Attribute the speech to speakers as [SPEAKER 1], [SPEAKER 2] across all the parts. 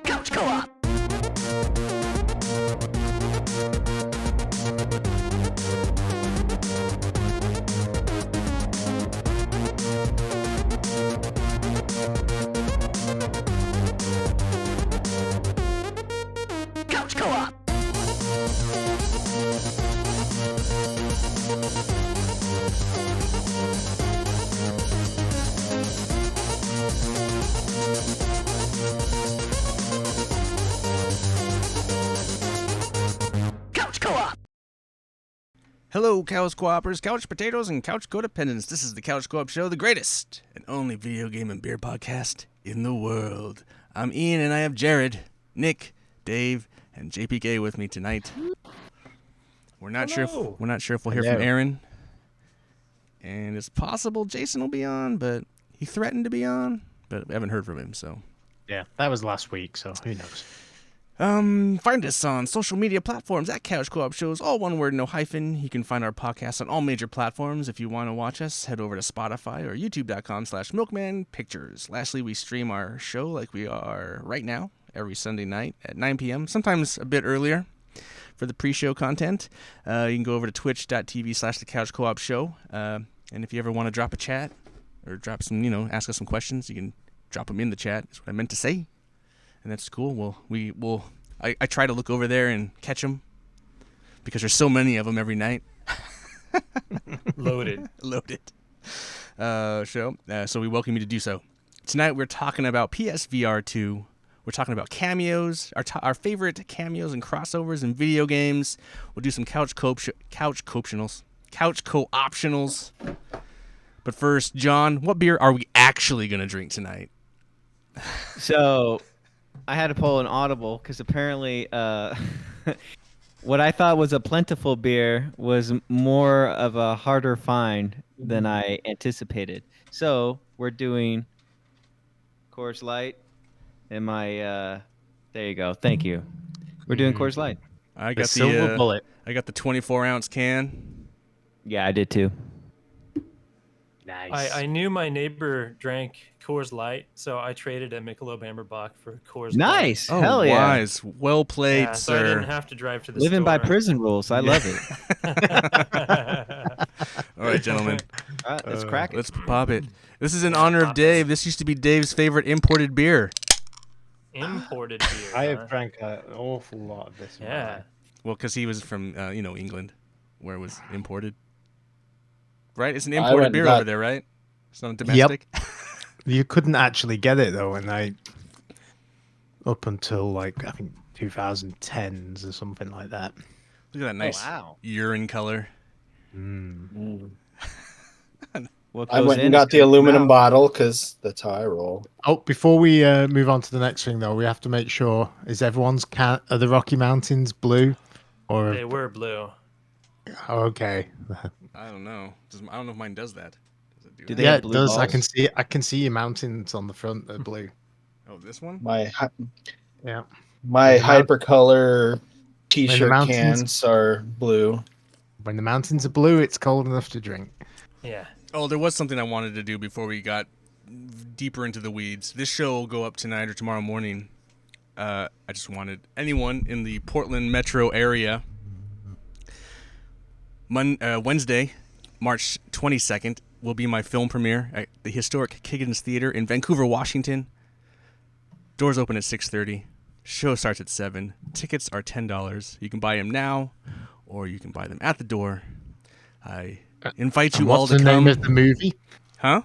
[SPEAKER 1] Couch Co-op. Couch Co-op. Couch Co-op.
[SPEAKER 2] Hello, Couch Co-opers, Couch Potatoes, and Couch Codependents. This is the Couch Co-op Show, the greatest and only video game and beer podcast in the world. I'm Ian, and I have Jared, Nick, Dave, and JPK with me tonight. We're not sure if we'll hear from Aaron, and it's possible Jason will be on, but he threatened to be on, but we haven't heard from him. So
[SPEAKER 3] yeah, that was last week, so who knows.
[SPEAKER 2] Find us on social media platforms at Couch Co-op Shows, all one word, no hyphen. You can find our podcast on all major platforms. If you want to watch us, head over to Spotify or youtube.com/milkmanpictures. Lastly, we stream our show like we are right now, every Sunday night at 9 p.m., sometimes a bit earlier for the pre-show content. You can go over to twitch.tv/the Couch Co-op Show. And if you ever want to drop a chat or drop some, ask us some questions, you can drop them in the chat. That's what I meant to say. And that's cool. I try to look over there and catch them because there's so many of them every night.
[SPEAKER 4] Loaded
[SPEAKER 2] show. So we welcome you to do so. Tonight we're talking about PSVR2. We're talking about cameos, our favorite cameos and crossovers in video games. We'll do some couch co-optionals. But first, John, what beer are we actually going to drink tonight?
[SPEAKER 5] So, I had to pull an audible because apparently what I thought was a plentiful beer was more of a harder find than I anticipated. So, we're doing Coors Light and my there you go. Thank you. We're doing Coors Light.
[SPEAKER 2] I got the
[SPEAKER 3] silver bullet.
[SPEAKER 2] I got the 24-ounce can.
[SPEAKER 5] Yeah, I did too.
[SPEAKER 3] Nice.
[SPEAKER 4] I knew my neighbor drank Coors Light, so I traded a Michelob Amberbach for Coors
[SPEAKER 5] Nice.
[SPEAKER 2] Oh,
[SPEAKER 5] Hell yeah.
[SPEAKER 2] wise. Well played,
[SPEAKER 4] Light. So I didn't
[SPEAKER 2] sir.
[SPEAKER 4] have to drive to the
[SPEAKER 5] Living by
[SPEAKER 4] store.
[SPEAKER 5] prison rules. I love it.
[SPEAKER 2] All right, gentlemen.
[SPEAKER 5] All right, let's crack it.
[SPEAKER 2] Let's pop it. This is in honor of Dave. This used to be Dave's favorite imported beer.
[SPEAKER 4] Imported beer.
[SPEAKER 3] I
[SPEAKER 4] huh?
[SPEAKER 3] have drank an awful lot of this. in my
[SPEAKER 4] Yeah.
[SPEAKER 3] life.
[SPEAKER 2] Well, because he was from, England, where it was imported. Right? It's an
[SPEAKER 6] I
[SPEAKER 2] imported
[SPEAKER 6] went
[SPEAKER 2] beer
[SPEAKER 6] that-
[SPEAKER 2] over there, right? It's not domestic?
[SPEAKER 3] You couldn't actually get it though, up until I think 2010s or something like that.
[SPEAKER 2] Look at that nice
[SPEAKER 5] wow.
[SPEAKER 2] urine color.
[SPEAKER 5] What
[SPEAKER 6] I
[SPEAKER 5] goes
[SPEAKER 6] went
[SPEAKER 5] in
[SPEAKER 6] and
[SPEAKER 5] is
[SPEAKER 6] got the
[SPEAKER 5] gonna come
[SPEAKER 6] aluminum
[SPEAKER 5] out.
[SPEAKER 6] bottle because that's how I roll.
[SPEAKER 3] Oh, before we move on to the next thing though, we have to make sure are the Rocky Mountains blue, or
[SPEAKER 4] They were blue.
[SPEAKER 3] oh, okay?
[SPEAKER 2] I don't know. I don't know if mine does that. Does it do
[SPEAKER 5] Do
[SPEAKER 2] that?
[SPEAKER 5] they
[SPEAKER 3] Yeah,
[SPEAKER 5] have
[SPEAKER 3] it
[SPEAKER 5] blue
[SPEAKER 3] does. I
[SPEAKER 5] balls?
[SPEAKER 3] can see your mountains on the front are blue.
[SPEAKER 2] Oh, this one?
[SPEAKER 6] My
[SPEAKER 3] Yeah.
[SPEAKER 6] my
[SPEAKER 3] The mount-
[SPEAKER 6] hypercolor t-shirt
[SPEAKER 3] mountains-
[SPEAKER 6] cans are blue.
[SPEAKER 3] When the mountains are blue, it's cold enough to drink.
[SPEAKER 4] Yeah.
[SPEAKER 2] Oh, there was something I wanted to do before we got deeper into the weeds. This show will go up tonight or tomorrow morning. I just wanted anyone in the Portland metro area. Wednesday, March 22nd, will be my film premiere at the historic Kiggins Theater in Vancouver, Washington. Doors open at 6:30. Show starts at 7. Tickets are $10. You can buy them now, or you can buy them at the door. I invite you
[SPEAKER 3] And
[SPEAKER 2] all
[SPEAKER 3] what's
[SPEAKER 2] to
[SPEAKER 3] the
[SPEAKER 2] come.
[SPEAKER 3] name of the movie?
[SPEAKER 2] Huh?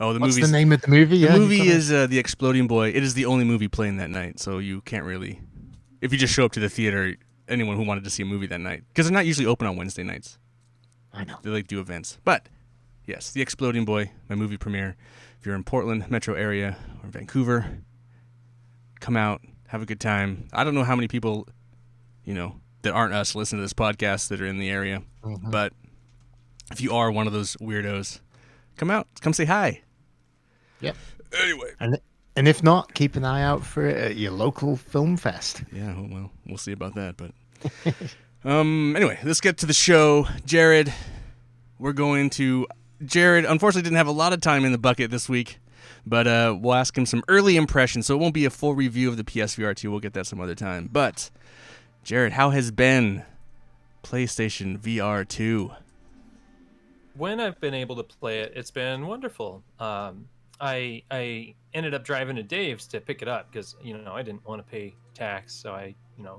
[SPEAKER 2] Oh,
[SPEAKER 3] What's the name of the movie?
[SPEAKER 2] The
[SPEAKER 3] Yeah,
[SPEAKER 2] movie
[SPEAKER 3] you gotta-
[SPEAKER 2] is The Exploding Boy. It is the only movie playing that night, so you can't really... If you just show up to the theater, anyone who wanted to see a movie that night, because they're not usually open on Wednesday nights.
[SPEAKER 3] I know.
[SPEAKER 2] They do events. But, yes, The Exploding Boy, my movie premiere. If you're in Portland metro area or Vancouver, come out, have a good time. I don't know how many people, that aren't us listen to this podcast that are in the area, but if you are one of those weirdos, come out, come say hi.
[SPEAKER 3] Yep.
[SPEAKER 2] Anyway.
[SPEAKER 3] And if not, keep an eye out for it at your local film fest.
[SPEAKER 2] Yeah, well, we'll see about that, but... anyway, let's get to the show. Jared, we're going to Jared. Unfortunately, didn't have a lot of time in the bucket this week, but we'll ask him some early impressions. So it won't be a full review of the PSVR2. We'll get that some other time. But Jared, how has been PlayStation VR2?
[SPEAKER 4] When I've been able to play it, it's been wonderful. I ended up driving to Dave's to pick it up because I didn't want to pay tax, so I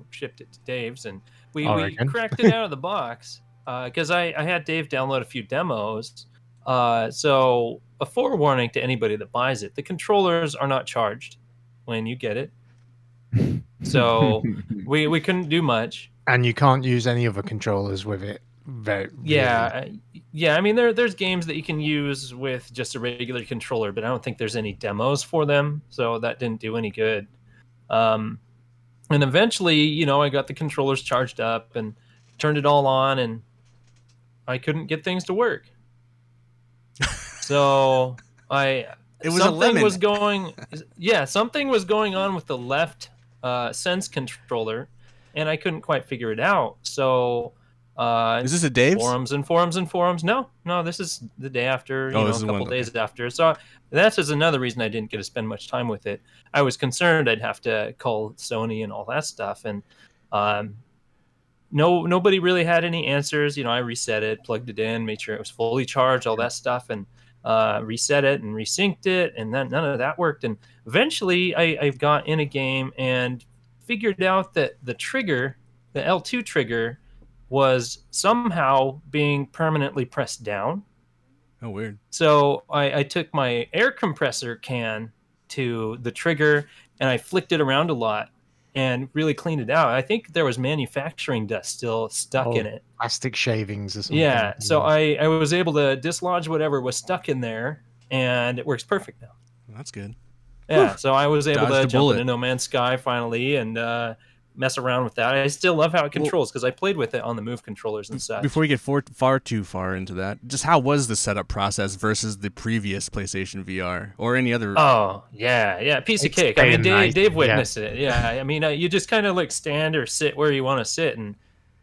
[SPEAKER 4] shipped it to Dave's, and we cracked it out of the box because I had Dave download a few demos. So a forewarning to anybody that buys it: the controllers are not charged when you get it. So we couldn't do much.
[SPEAKER 3] And you can't use any other controllers with it.
[SPEAKER 4] Yeah. I mean, there's games that you can use with just a regular controller, but I don't think there's any demos for them, so that didn't do any good. And eventually, I got the controllers charged up and turned it all on, and I couldn't get things to work. So something was going on with the left Sense controller, and I couldn't quite figure it out. So
[SPEAKER 2] is this a Dave's?
[SPEAKER 4] Forums. No, this is the day after, a couple days after. So that's just another reason I didn't get to spend much time with it. I was concerned I'd have to call Sony and all that stuff, and nobody really had any answers. I reset it, plugged it in, made sure it was fully charged, all that stuff, and reset it and resynced it, and then none of that worked. And eventually I got in a game and figured out that the trigger, the L2 trigger, was somehow being permanently pressed down.
[SPEAKER 2] Oh, weird.
[SPEAKER 4] So I took my air compressor can to the trigger and I flicked it around a lot and really cleaned it out. I think there was manufacturing dust still stuck in it.
[SPEAKER 3] Plastic shavings or something.
[SPEAKER 4] Yeah, so I was able to dislodge whatever was stuck in there, and it works perfect now.
[SPEAKER 2] Well, that's good.
[SPEAKER 4] Yeah, so I was able to jump into No Man's Sky finally and mess around with that. I still love how it controls because I played with it on the Move controllers and such.
[SPEAKER 2] Before we get far too far into that, just how was the setup process versus the previous PlayStation VR or any other?
[SPEAKER 4] Oh, yeah, piece of cake. I mean, Dave witnessed it. Yeah, I mean, you just kind of like stand or sit where you want to sit, and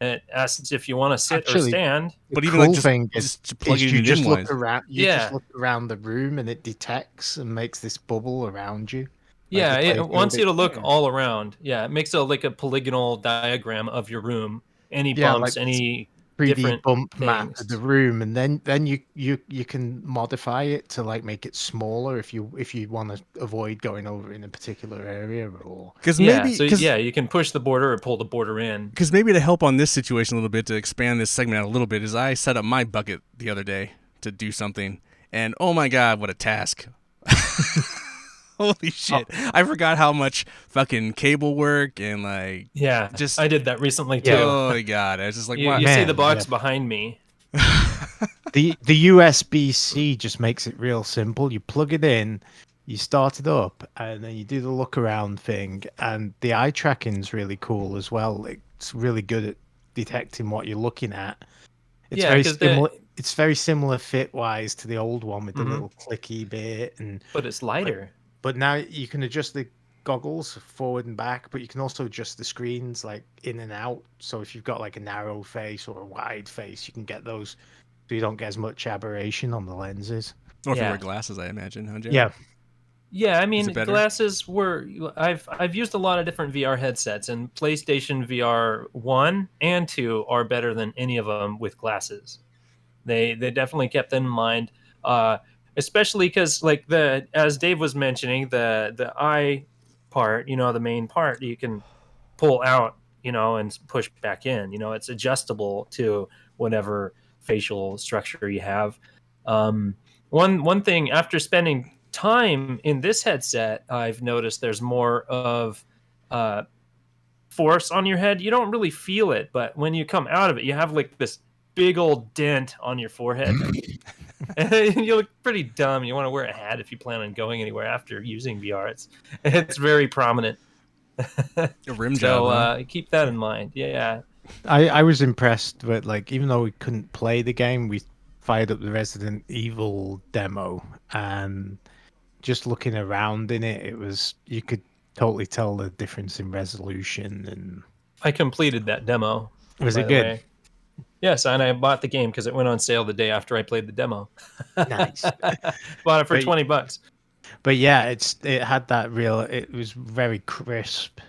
[SPEAKER 4] it asks if you want to sit or stand.
[SPEAKER 2] But even
[SPEAKER 3] cool
[SPEAKER 2] like
[SPEAKER 3] thing
[SPEAKER 2] just plug
[SPEAKER 3] you
[SPEAKER 2] it
[SPEAKER 3] just
[SPEAKER 2] in
[SPEAKER 3] look around. You
[SPEAKER 4] Yeah.
[SPEAKER 3] just look around the room, and it detects and makes this bubble around you.
[SPEAKER 4] Yeah, it wants you to look all around. Yeah, it makes like a polygonal diagram of your room. Any bumps, any
[SPEAKER 3] 3D
[SPEAKER 4] different
[SPEAKER 3] bump map
[SPEAKER 4] things.
[SPEAKER 3] of the room, and then you can modify it to like make it smaller if you want to avoid going over in a particular area, or
[SPEAKER 2] because
[SPEAKER 4] you can push the border or pull the border in.
[SPEAKER 2] Because maybe to help on this situation a little bit, to expand this segment out a little bit, is I set up my bucket the other day to do something, and oh my god, what a task! Holy shit! I forgot how much fucking cable work and like
[SPEAKER 4] I did that recently too.
[SPEAKER 2] Oh my god! I was just like,
[SPEAKER 4] you see the box behind me.
[SPEAKER 3] The USB-C just makes it real simple. You plug it in, you start it up, and then you do the look around thing. And the eye tracking's really cool as well. It's really good at detecting what you're looking at. It's very similar. It's very similar fit-wise to the old one with the little clicky bit,
[SPEAKER 4] but it's lighter.
[SPEAKER 3] But now you can adjust the goggles forward and back, but you can also adjust the screens like in and out. So if you've got like a narrow face or a wide face, you can get those so you don't get as much aberration on the lenses.
[SPEAKER 2] Or if you wear glasses, I imagine, huh, Jared?
[SPEAKER 3] Yeah.
[SPEAKER 4] Yeah, I mean, glasses were. I've used a lot of different VR headsets, and PlayStation VR 1 and 2 are better than any of them with glasses. They definitely kept that in mind. Especially because, like as Dave was mentioning, the eye part, the main part, you can pull out, and push back in. It's adjustable to whatever facial structure you have. One thing, after spending time in this headset, I've noticed there's more of force on your head. You don't really feel it, but when you come out of it, you have like this big old dent on your forehead. You look pretty dumb. You want to wear a hat if you plan on going anywhere after using VR. It's very prominent.
[SPEAKER 2] A rim job.
[SPEAKER 4] So keep that in mind. Yeah.
[SPEAKER 3] I was impressed with, like, even though we couldn't play the game, we fired up the Resident Evil demo, and just looking around in it, you could totally tell the difference in resolution. And
[SPEAKER 4] I completed that demo.
[SPEAKER 3] Was it good?
[SPEAKER 4] Yes, and I bought the game because it went on sale the day after I played the demo.
[SPEAKER 3] Nice.
[SPEAKER 4] Bought it for
[SPEAKER 3] But-
[SPEAKER 4] $20.
[SPEAKER 3] But yeah, it had that real. It was very crisp,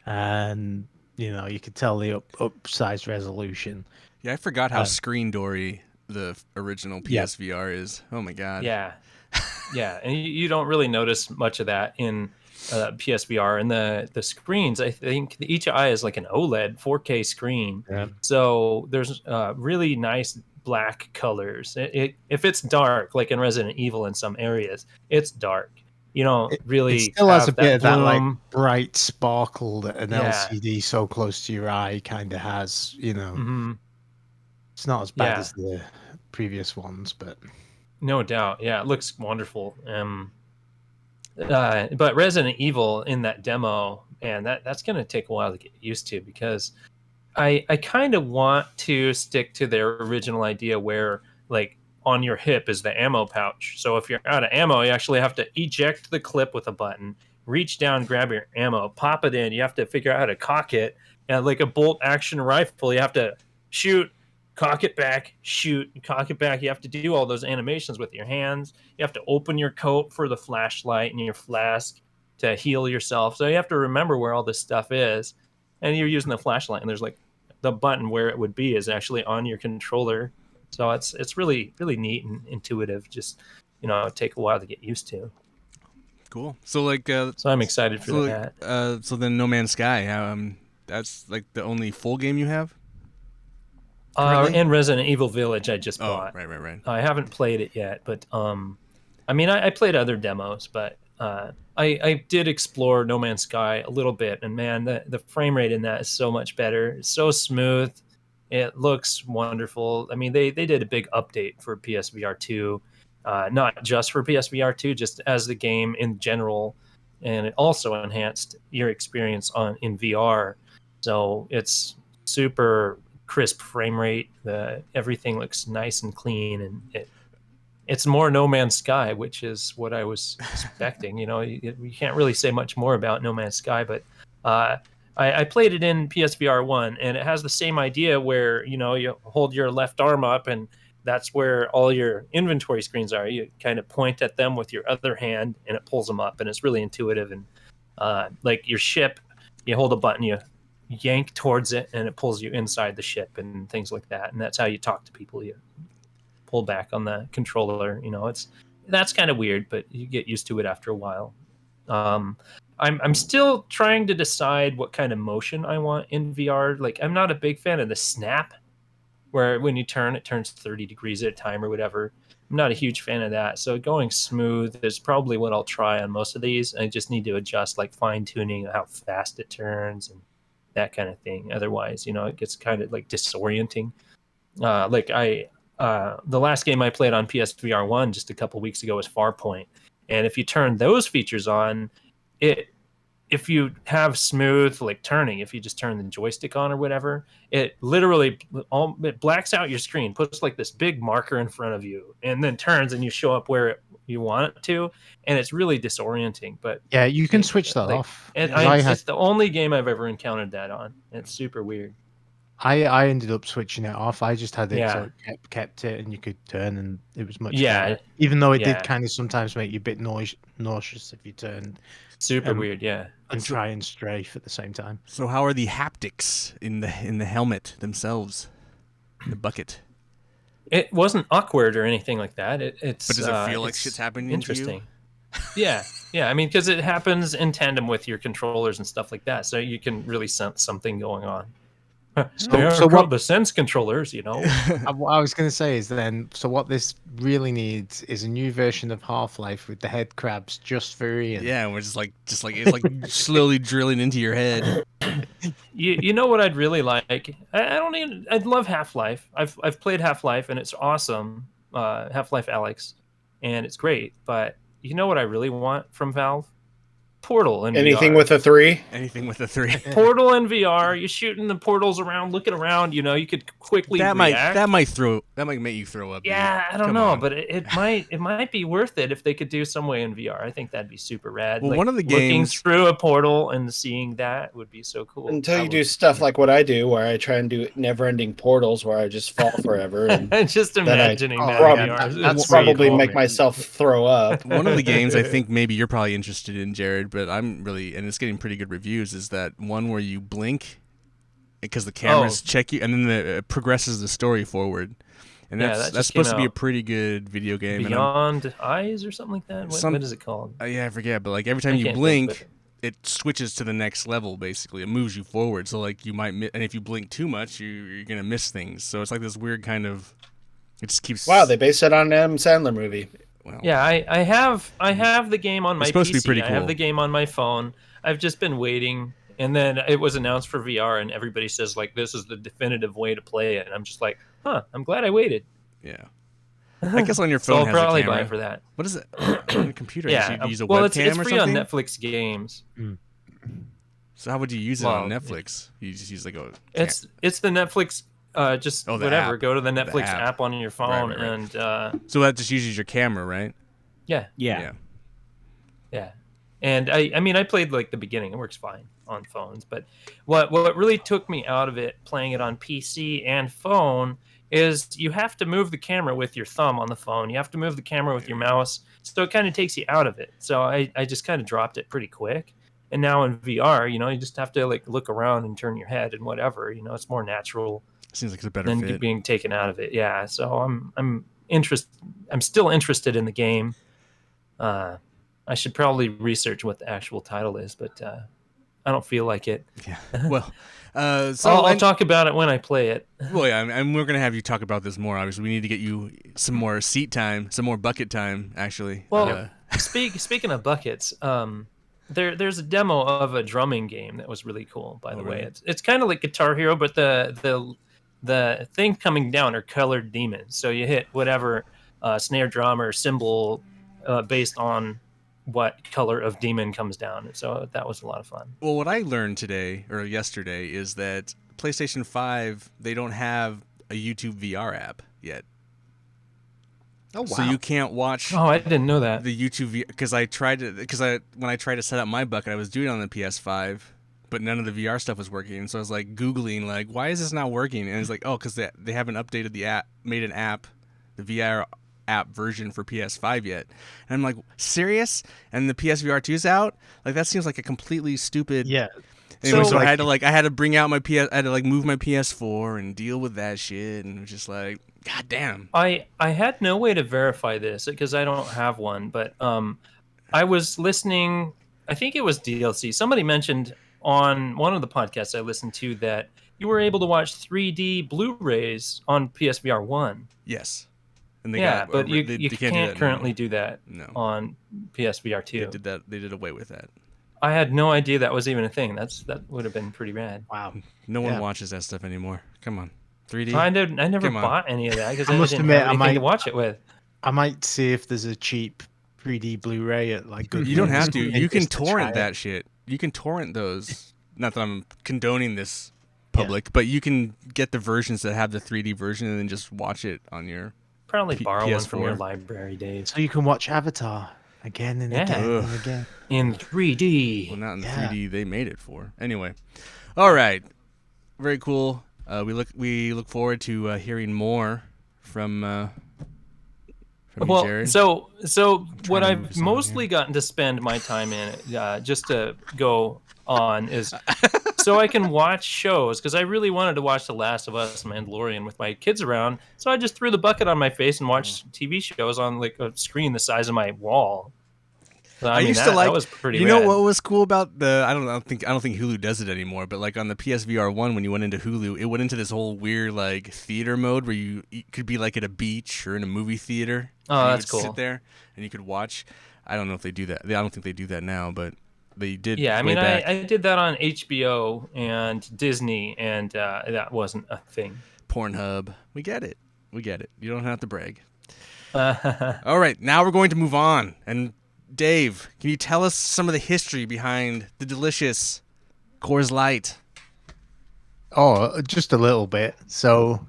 [SPEAKER 3] and you could tell the upsized resolution.
[SPEAKER 2] Yeah, I forgot how screen doory the original
[SPEAKER 3] Yeah.
[SPEAKER 2] PSVR is. Oh my god.
[SPEAKER 4] Yeah, yeah, and you don't really notice much of that in PSVR. And the screens, I think each eye is like an OLED 4K screen,
[SPEAKER 3] Yeah.
[SPEAKER 4] so there's really nice black colors. If it's dark, like in Resident Evil in some areas, it's dark. You don't really
[SPEAKER 3] It still has
[SPEAKER 4] have
[SPEAKER 3] a bit of that like
[SPEAKER 4] bloom.
[SPEAKER 3] bright sparkle that an
[SPEAKER 4] Yeah.
[SPEAKER 3] LCD so close to your eye kind of has.
[SPEAKER 4] Mhm.
[SPEAKER 3] It's not as bad
[SPEAKER 4] Yeah.
[SPEAKER 3] as the previous ones, but
[SPEAKER 4] No doubt. Yeah, it looks wonderful. But Resident Evil in that demo, and that's going to take a while to get used to, because I kind of want to stick to their original idea where, like, on your hip is the ammo pouch. So if you're out of ammo, you actually have to eject the clip with a button, reach down, grab your ammo, pop it in. You have to figure out how to cock it. And like a bolt action rifle, you have to shoot, cock it back, shoot, cock it back. You have to do all those animations with your hands. You have to open your coat for the flashlight and your flask to heal yourself. So you have to remember where all this stuff is. And you're using the flashlight, and there's like the button where it would be is actually on your controller. So it's really, really neat and intuitive. Just, it'd take a while to get used to.
[SPEAKER 2] Cool. So like
[SPEAKER 4] So I'm excited for that.
[SPEAKER 2] So then No Man's Sky, that's like the only full game you have? Currently?
[SPEAKER 4] And Resident Evil Village I just
[SPEAKER 2] Oh,
[SPEAKER 4] bought.
[SPEAKER 2] right.
[SPEAKER 4] I haven't played it yet, but I mean, I played other demos, but I did explore No Man's Sky a little bit, and man, the frame rate in that is so much better. It's so smooth. It looks wonderful. I mean, they did a big update for PSVR2, not just for PSVR2, just as the game in general, and it also enhanced your experience in VR. So it's super crisp frame rate. Everything looks nice and clean, and it's more No Man's Sky, which is what I was expecting. You can't really say much more about No Man's Sky, but I played it in PSVR1, and it has the same idea where you hold your left arm up, and that's where all your inventory screens are. You kind of point at them with your other hand, and it pulls them up, and it's really intuitive. And like your ship, you hold a button, you yank towards it, and it pulls you inside the ship and things like that. And that's how you talk to people. You pull back on the controller. That's kind of weird, but you get used to it after a while. I'm still trying to decide what kind of motion I want in VR. Like, I'm not a big fan of the snap, where when you turn, it turns 30 degrees at a time or whatever. I'm not a huge fan of that. So going smooth is probably what I'll try on most of these. I just need to adjust, like fine tuning how fast it turns and that kind of thing. Otherwise, it gets kind of like disorienting. The last game I played on PSVR 1 just a couple weeks ago was Farpoint. And if you turn those features on, if you have smooth like turning, if you just turn the joystick on or whatever, it literally it blacks out your screen, puts like this big marker in front of you, and then turns and you show up where you want it to, and it's really disorienting. But
[SPEAKER 3] yeah, you can switch that off.
[SPEAKER 4] It's the only game I've ever encountered that on. It's super weird.
[SPEAKER 3] I ended up switching it off. I just had it so
[SPEAKER 4] Yeah.
[SPEAKER 3] it kept it, and you could turn, and it was much
[SPEAKER 4] Yeah.
[SPEAKER 3] better. Even though it
[SPEAKER 4] Yeah.
[SPEAKER 3] did kind of sometimes make you a bit nauseous if you turned
[SPEAKER 4] Super weird, yeah.
[SPEAKER 3] and try and strafe at the same time.
[SPEAKER 2] So how are the haptics in the helmet themselves? The bucket.
[SPEAKER 4] It wasn't awkward or anything like that. It's
[SPEAKER 2] But does it feel like
[SPEAKER 4] it's
[SPEAKER 2] shit's happening to you?
[SPEAKER 4] interesting. Yeah. I mean, because it happens in tandem with your controllers and stuff like that, so you can really sense something going on.
[SPEAKER 3] So what
[SPEAKER 4] the sense controllers,
[SPEAKER 3] what I was going to say is then, so what this really needs is a new version of Half-Life with the head crabs just for Ian.
[SPEAKER 2] Yeah, we're just like it's like slowly drilling into your head.
[SPEAKER 4] You know what I'd really like? I'd love Half-Life. I've played Half-Life and it's awesome. Half-Life Alyx, and it's great. But you know what I really want from Valve? Portal in
[SPEAKER 6] Anything
[SPEAKER 4] VR.
[SPEAKER 6] with a 3?
[SPEAKER 2] Anything with a 3.
[SPEAKER 4] Portal in VR. You're shooting the portals around, looking around. You know, you could quickly
[SPEAKER 2] that
[SPEAKER 4] react.
[SPEAKER 2] might make you throw up.
[SPEAKER 4] Yeah,
[SPEAKER 2] dude.
[SPEAKER 4] I don't
[SPEAKER 2] Come
[SPEAKER 4] know,
[SPEAKER 2] on.
[SPEAKER 4] but it might be worth it if they could do some way in VR. I think that'd be super rad.
[SPEAKER 2] Well,
[SPEAKER 4] like,
[SPEAKER 2] one of the
[SPEAKER 4] looking
[SPEAKER 2] games
[SPEAKER 4] through a portal and seeing that would be so cool.
[SPEAKER 6] Until you do stuff like what I do, where I try and do never-ending portals, where I just fall forever, and
[SPEAKER 4] just
[SPEAKER 6] then
[SPEAKER 4] imagining that
[SPEAKER 3] Oh,
[SPEAKER 4] in
[SPEAKER 3] yeah,
[SPEAKER 4] VR.
[SPEAKER 3] that's
[SPEAKER 4] It's pretty
[SPEAKER 6] probably
[SPEAKER 4] cool,
[SPEAKER 6] make
[SPEAKER 4] man.
[SPEAKER 6] myself throw up.
[SPEAKER 2] one of the games I think maybe you're probably interested in, Jared, but I'm really, and it's getting pretty good reviews, is that one where you blink because the cameras check you, and then it progresses the story forward. And
[SPEAKER 4] Yeah,
[SPEAKER 2] that's
[SPEAKER 4] that
[SPEAKER 2] that's
[SPEAKER 4] just
[SPEAKER 2] supposed to
[SPEAKER 4] came
[SPEAKER 2] be a
[SPEAKER 4] out.
[SPEAKER 2] pretty good video game.
[SPEAKER 4] Beyond Eyes or something like that. What is it called?
[SPEAKER 2] Yeah, I forget, but like every time
[SPEAKER 4] I
[SPEAKER 2] you
[SPEAKER 4] can't think,
[SPEAKER 2] blink, it switches to the next level. Basically, it moves you forward. So like you might, and if you blink too much, you're gonna miss things. So it's like this weird kind of. It just keeps.
[SPEAKER 6] Wow, they based it on an Adam Sandler movie.
[SPEAKER 2] Well,
[SPEAKER 4] Yeah, I have the game on my
[SPEAKER 2] It's supposed
[SPEAKER 4] PC.
[SPEAKER 2] to be pretty
[SPEAKER 4] I have
[SPEAKER 2] cool.
[SPEAKER 4] the game on my phone. I've just been waiting, and then it was announced for VR, and everybody says like this is the definitive way to play it, and I'm just like, huh, I'm glad I waited.
[SPEAKER 2] Yeah. I guess on your
[SPEAKER 4] So
[SPEAKER 2] phone
[SPEAKER 4] I'll
[SPEAKER 2] has a
[SPEAKER 4] probably
[SPEAKER 2] camera.
[SPEAKER 4] buy it for that.
[SPEAKER 2] What is it? On your computer,
[SPEAKER 4] Yeah,
[SPEAKER 2] you use a
[SPEAKER 4] well,
[SPEAKER 2] webcam
[SPEAKER 4] it's
[SPEAKER 2] or
[SPEAKER 4] free
[SPEAKER 2] something?
[SPEAKER 4] on Netflix games.
[SPEAKER 2] So how would you use it
[SPEAKER 4] Well,
[SPEAKER 2] on Netflix? You just use like a.
[SPEAKER 4] It's the Netflix. Just
[SPEAKER 2] Oh, the
[SPEAKER 4] whatever.
[SPEAKER 2] app.
[SPEAKER 4] Go to the
[SPEAKER 2] The
[SPEAKER 4] Netflix
[SPEAKER 2] app.
[SPEAKER 4] app on your phone,
[SPEAKER 2] Right.
[SPEAKER 4] and
[SPEAKER 2] So that just uses your camera, right?
[SPEAKER 4] yeah.
[SPEAKER 5] Yeah.
[SPEAKER 4] And I mean, I played like the beginning. It works fine on phones, but what really took me out of it, playing it on PC and phone, is you have to move the camera with your thumb on the phone. You have to move the camera with your mouse, so it kind of takes you out of it. So I just kind of dropped it pretty quick. And now in VR, you know, you just have to like look around and turn your head and whatever. You know, it's more natural
[SPEAKER 2] Seems like it's a better
[SPEAKER 4] than
[SPEAKER 2] fit.
[SPEAKER 4] being taken out of it. Yeah. So I'm still interested in the game. I should probably research what the actual title is, but I don't feel like it.
[SPEAKER 2] Yeah. Well, so
[SPEAKER 4] I'll talk about it when I play it.
[SPEAKER 2] Well, yeah, and we're gonna have you talk about this more. Obviously, we need to get you some more seat time, some more bucket time. Actually,
[SPEAKER 4] Well, speaking of buckets, there's a demo of a drumming game that was really cool. By the way,
[SPEAKER 2] really?
[SPEAKER 4] it's kind of like Guitar Hero, but the thing coming down are colored demons. So you hit whatever snare drum or cymbal based on what color of demon comes down. So that was a lot of fun.
[SPEAKER 2] Well, what I learned today or yesterday is that PlayStation 5 they don't have a YouTube VR app yet.
[SPEAKER 3] Oh wow!
[SPEAKER 2] So you can't watch
[SPEAKER 4] Oh, I didn't know that.
[SPEAKER 2] the YouTube because when I tried to set up my bucket, I was doing it on the PS5, but none of the VR stuff was working. So I was like Googling like, why is this not working? And it's like, oh, because they haven't updated the app, made an app, the VR app version for PS5 yet. And I'm like, serious? And the PSVR2 is out? Like that seems like a completely stupid.
[SPEAKER 3] Yeah.
[SPEAKER 2] Anyway, so
[SPEAKER 3] like-
[SPEAKER 2] I had to bring out my PS. I had to like move my PS4 and deal with that shit, and it was just like, god damn.
[SPEAKER 4] I had no way to verify this because I don't have one, but I was listening. I think it was DLC. Somebody mentioned on one of the podcasts I listened to that you were able to watch 3D Blu-rays on PSVR 1.
[SPEAKER 2] Yes. And they
[SPEAKER 4] Yeah,
[SPEAKER 2] got,
[SPEAKER 4] but you
[SPEAKER 2] they can't do
[SPEAKER 4] can't
[SPEAKER 2] that
[SPEAKER 4] currently
[SPEAKER 2] now.
[SPEAKER 4] do that
[SPEAKER 2] No.
[SPEAKER 4] on PSVR
[SPEAKER 2] They
[SPEAKER 4] 2.
[SPEAKER 2] did that. They did away with that.
[SPEAKER 4] I had no idea that was even a thing. That would have been pretty rad.
[SPEAKER 3] Wow.
[SPEAKER 2] No one
[SPEAKER 3] Yeah.
[SPEAKER 2] watches that stuff anymore. Come on, 3D.
[SPEAKER 4] I never
[SPEAKER 2] Come on.
[SPEAKER 4] bought any of that because
[SPEAKER 3] I
[SPEAKER 4] I,
[SPEAKER 3] must
[SPEAKER 4] didn't
[SPEAKER 3] admit,
[SPEAKER 4] have
[SPEAKER 3] I
[SPEAKER 4] anything to
[SPEAKER 3] might-
[SPEAKER 4] watch it with.
[SPEAKER 3] I might see if there's a cheap 3D Blu-ray at like good.
[SPEAKER 2] You don't
[SPEAKER 3] Deals
[SPEAKER 2] have to.
[SPEAKER 3] and
[SPEAKER 2] You can
[SPEAKER 3] just to try
[SPEAKER 2] torrent
[SPEAKER 3] it.
[SPEAKER 2] that shit. You can torrent those. Not that I'm condoning this public, but you can get the versions that have the 3D version and then just watch it on your.
[SPEAKER 4] Probably borrow one from your
[SPEAKER 2] PS4.
[SPEAKER 4] library days.
[SPEAKER 3] So you can watch Avatar again and
[SPEAKER 4] Yeah.
[SPEAKER 3] again
[SPEAKER 2] Ugh.
[SPEAKER 3] and again.
[SPEAKER 4] In 3D.
[SPEAKER 2] Well, not in the
[SPEAKER 3] Yeah.
[SPEAKER 2] 3D they made it for. Anyway, all right, very cool. We look forward to hearing more from you,
[SPEAKER 4] Well,
[SPEAKER 2] Jared.
[SPEAKER 4] so what
[SPEAKER 2] trying to move
[SPEAKER 4] I've
[SPEAKER 2] this on
[SPEAKER 4] mostly gotten to spend my time in, just to go on, is so I can watch shows, because I really wanted to watch The Last of Us and Mandalorian with my kids around. So I just threw the bucket on my face and watched TV shows on like a screen the size of my wall. So, I mean,
[SPEAKER 2] used to
[SPEAKER 4] that
[SPEAKER 2] like.
[SPEAKER 4] was pretty.
[SPEAKER 2] You know
[SPEAKER 4] rad.
[SPEAKER 2] what was cool about the? I don't think Hulu does it anymore. But like on the PSVR 1, when you went into Hulu, it went into this whole weird like theater mode where you could be like at a beach or in a movie theater.
[SPEAKER 4] Oh,
[SPEAKER 2] and you
[SPEAKER 4] that's
[SPEAKER 2] would
[SPEAKER 4] cool.
[SPEAKER 2] Sit there and you could watch. I don't know if they do that. I don't think they do that now, but they did.
[SPEAKER 4] Yeah, I
[SPEAKER 2] way
[SPEAKER 4] mean,
[SPEAKER 2] back.
[SPEAKER 4] I did that on HBO and Disney, and that wasn't a thing.
[SPEAKER 2] Pornhub. We get it. We get it. You don't have to brag. All right, now we're going to move on, and Dave, can you tell us some of the history behind the delicious Coors Light?
[SPEAKER 3] Oh, just a little bit. So,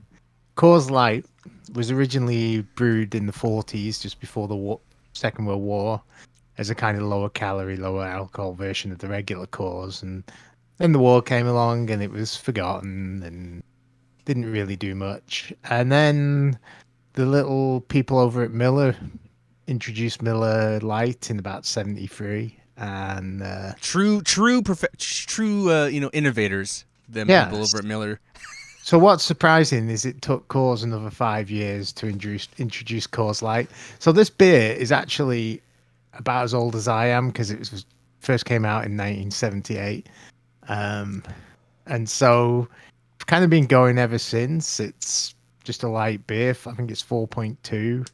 [SPEAKER 3] Coors Light was originally brewed in the 40s, just before the Second World War, as a kind of lower calorie, lower alcohol version of the regular Coors. And then the war came along and it was forgotten and didn't really do much. And then the little people over at Miller introduced Miller Lite in about 73. And
[SPEAKER 2] true innovators, them people over at Miller.
[SPEAKER 3] So what's surprising is it took Coors another 5 years to introduce Coors Light. So this beer is actually about as old as I am because it was first came out in 1978. And so it's kind of been going ever since. It's just a light beer. I think it's 4.2.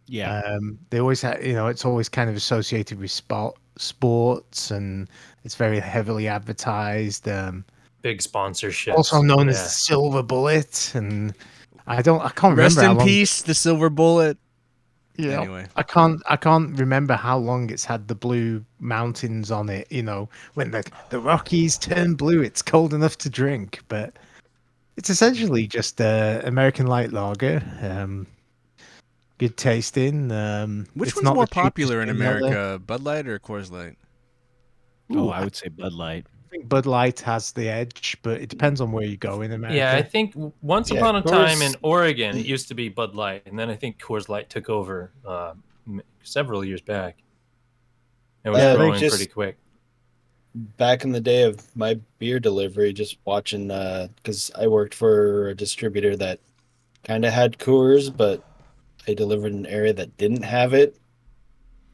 [SPEAKER 5] Yeah.
[SPEAKER 3] They always have, it's always kind of associated with sports, and it's very heavily advertised.
[SPEAKER 4] Big sponsorships.
[SPEAKER 3] Also known as the Silver Bullet, and I can't remember.
[SPEAKER 2] Rest
[SPEAKER 3] how
[SPEAKER 2] in
[SPEAKER 3] long
[SPEAKER 2] peace, the Silver Bullet.
[SPEAKER 3] Yeah.
[SPEAKER 2] Anyway,
[SPEAKER 3] I can't remember how long it's had the blue mountains on it. When the Rockies turn blue, it's cold enough to drink, but it's essentially just American light lager. Good tasting.
[SPEAKER 2] which
[SPEAKER 3] it's
[SPEAKER 2] one's
[SPEAKER 3] not
[SPEAKER 2] more
[SPEAKER 3] the cheapest
[SPEAKER 2] popular in
[SPEAKER 3] beer out there.
[SPEAKER 2] America, Bud Light or Coors Light?
[SPEAKER 5] Oh, I would say Bud Light.
[SPEAKER 3] I think Bud Light has the edge, but it depends on where you go in America.
[SPEAKER 4] Yeah, I think once upon a time in Oregon, it used to be Bud Light, and then I think Coors Light took over several years back. It was growing pretty quick.
[SPEAKER 6] Back in the day of my beer delivery, just watching, because I worked for a distributor that kind of had Coors, but they delivered in an area that didn't have it,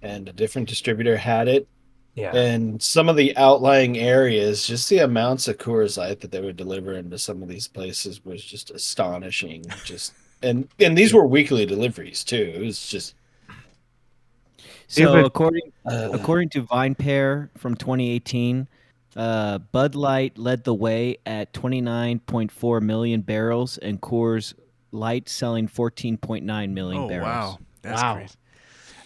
[SPEAKER 6] and a different distributor had it.
[SPEAKER 4] Yeah.
[SPEAKER 6] And some of the outlying areas, just the amounts of Coors Light that they would deliver into some of these places was just astonishing. And these were weekly deliveries too. It was just.
[SPEAKER 5] So according to VinePair from 2018, Bud Light led the way at 29.4 million barrels, and Coors Light selling 14.9 million barrels.
[SPEAKER 2] Wow, that's great.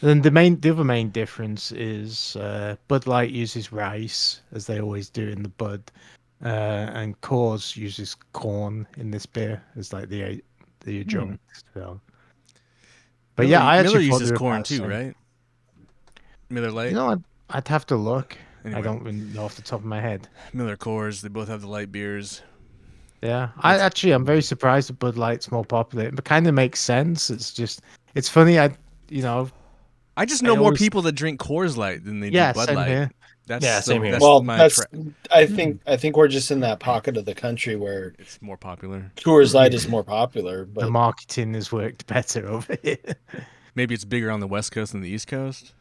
[SPEAKER 3] Then the other main difference is Bud Light uses rice, as they always do in the Bud, and Coors uses corn in this beer as like the adjunct. So, but
[SPEAKER 2] Miller,
[SPEAKER 3] I
[SPEAKER 2] Miller
[SPEAKER 3] actually
[SPEAKER 2] uses corn too, right? Miller Light.
[SPEAKER 3] I'd have to look.
[SPEAKER 2] Anyway.
[SPEAKER 3] I don't really know off the top of my head.
[SPEAKER 2] Miller Coors, they both have the light beers.
[SPEAKER 3] Yeah, I'm very surprised that Bud Light's more popular. It kind of makes sense. It's funny. I
[SPEAKER 2] just know more people that drink Coors Light than they do Bud Light.
[SPEAKER 3] Here.
[SPEAKER 4] Same here.
[SPEAKER 6] I think we're just in that pocket of the country where
[SPEAKER 2] it's more popular.
[SPEAKER 6] Coors Light is more popular, but
[SPEAKER 3] the marketing has worked better over here.
[SPEAKER 2] Maybe it's bigger on the West Coast than the East Coast.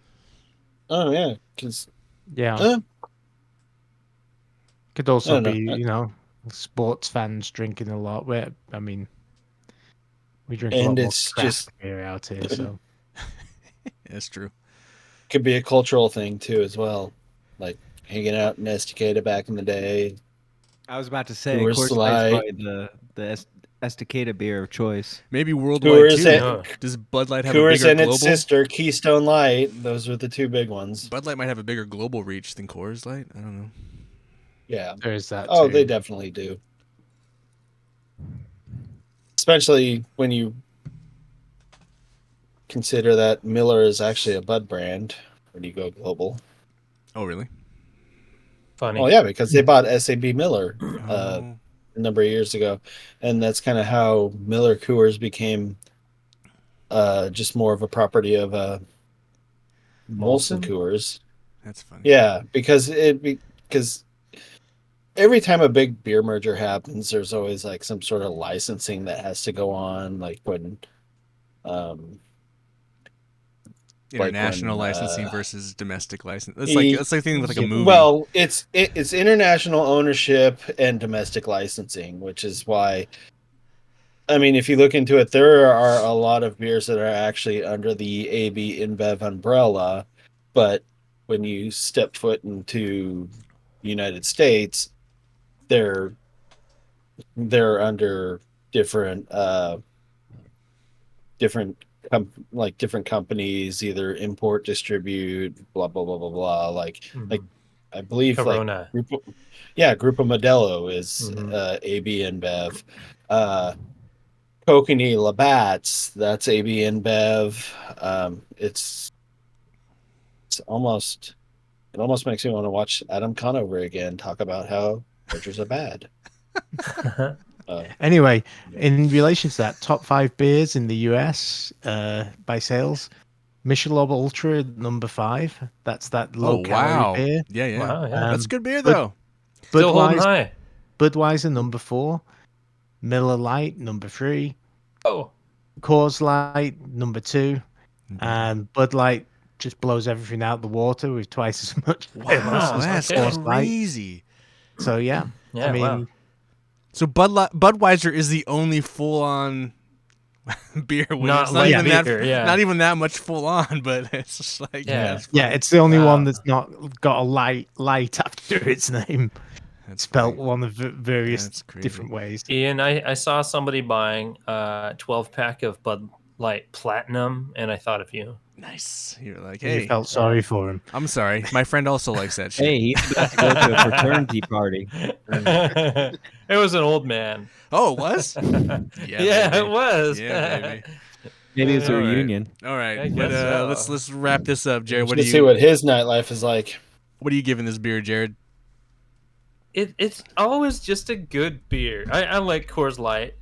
[SPEAKER 6] Oh yeah,
[SPEAKER 3] could also be sports fans drinking a lot. We drink a lot more craft beer out here, so
[SPEAKER 2] that's true.
[SPEAKER 6] Could be a cultural thing too, as well, like hanging out in Estacada back in the day.
[SPEAKER 5] I was about to say, Coors Light is probably the Estacada beer of choice.
[SPEAKER 2] Maybe worldwide too. Does Bud Light have a bigger
[SPEAKER 6] Coors and
[SPEAKER 2] global?
[SPEAKER 6] its sister Keystone Light? Those are the two big ones.
[SPEAKER 2] Bud Light might have a bigger global reach than Coors Light. I don't know.
[SPEAKER 6] Yeah,
[SPEAKER 3] there's that.
[SPEAKER 6] Oh, they definitely do. Especially when you consider that Miller is actually a Bud brand when you go global.
[SPEAKER 2] Oh, really?
[SPEAKER 4] Funny.
[SPEAKER 6] Oh, yeah, because they bought SAB Miller a number of years ago, and that's kind of how Miller Coors became just more of a property of Molson Coors.
[SPEAKER 2] That's funny.
[SPEAKER 6] Yeah, because every time a big beer merger happens, there's always like some sort of licensing that has to go on, like when
[SPEAKER 2] international licensing versus domestic license. It's like thing with like a movie.
[SPEAKER 6] Well, it's international ownership and domestic licensing, which is why. I mean, if you look into it, there are a lot of beers that are actually under the AB InBev umbrella, but when you step foot into the United States, they're under different different companies either import, distribute, blah blah blah blah blah. Like I believe
[SPEAKER 4] Corona.
[SPEAKER 6] Grupo Modelo is AB InBev. Kokanee Labatt's, that's AB InBev. It's almost it almost makes me want to watch Adam Conover again talk about how mergers are bad.
[SPEAKER 3] Anyway, in relation to that, top 5 beers in the US by sales, Michelob Ultra number 5. That's that low calorie beer.
[SPEAKER 2] Yeah.
[SPEAKER 4] Wow, yeah.
[SPEAKER 2] That's good beer though.
[SPEAKER 4] Still holding high.
[SPEAKER 3] Budweiser number 4. Miller Lite number 3.
[SPEAKER 4] Oh.
[SPEAKER 3] Coors Light number 2. And Bud Light just blows everything out the water with twice as much.
[SPEAKER 2] Wow, that's crazy.
[SPEAKER 3] So yeah, I mean.
[SPEAKER 4] Wow.
[SPEAKER 2] So Budweiser is the only full-on beer.
[SPEAKER 4] Not
[SPEAKER 2] even that much full-on, but it's just like
[SPEAKER 3] it's the only one that's not got a light after its name. It's spelled one of various different ways.
[SPEAKER 4] Ian, I saw somebody buying a 12-pack of Bud Light Platinum, and I thought of you.
[SPEAKER 2] Nice. You're like, hey.
[SPEAKER 3] You felt sorry for him.
[SPEAKER 2] I'm sorry. My friend also likes that shit.
[SPEAKER 5] Hey, he's about to go to a fraternity party.
[SPEAKER 4] It was an old man.
[SPEAKER 2] Oh, it was?
[SPEAKER 4] Yeah, it was.
[SPEAKER 2] Yeah, baby.
[SPEAKER 5] Maybe it's a reunion.
[SPEAKER 2] All right. But, let's wrap this up, Jared.
[SPEAKER 6] Let's see what his nightlife is like.
[SPEAKER 2] What are you giving this beer, Jared?
[SPEAKER 4] It's always just a good beer. I like Coors Light.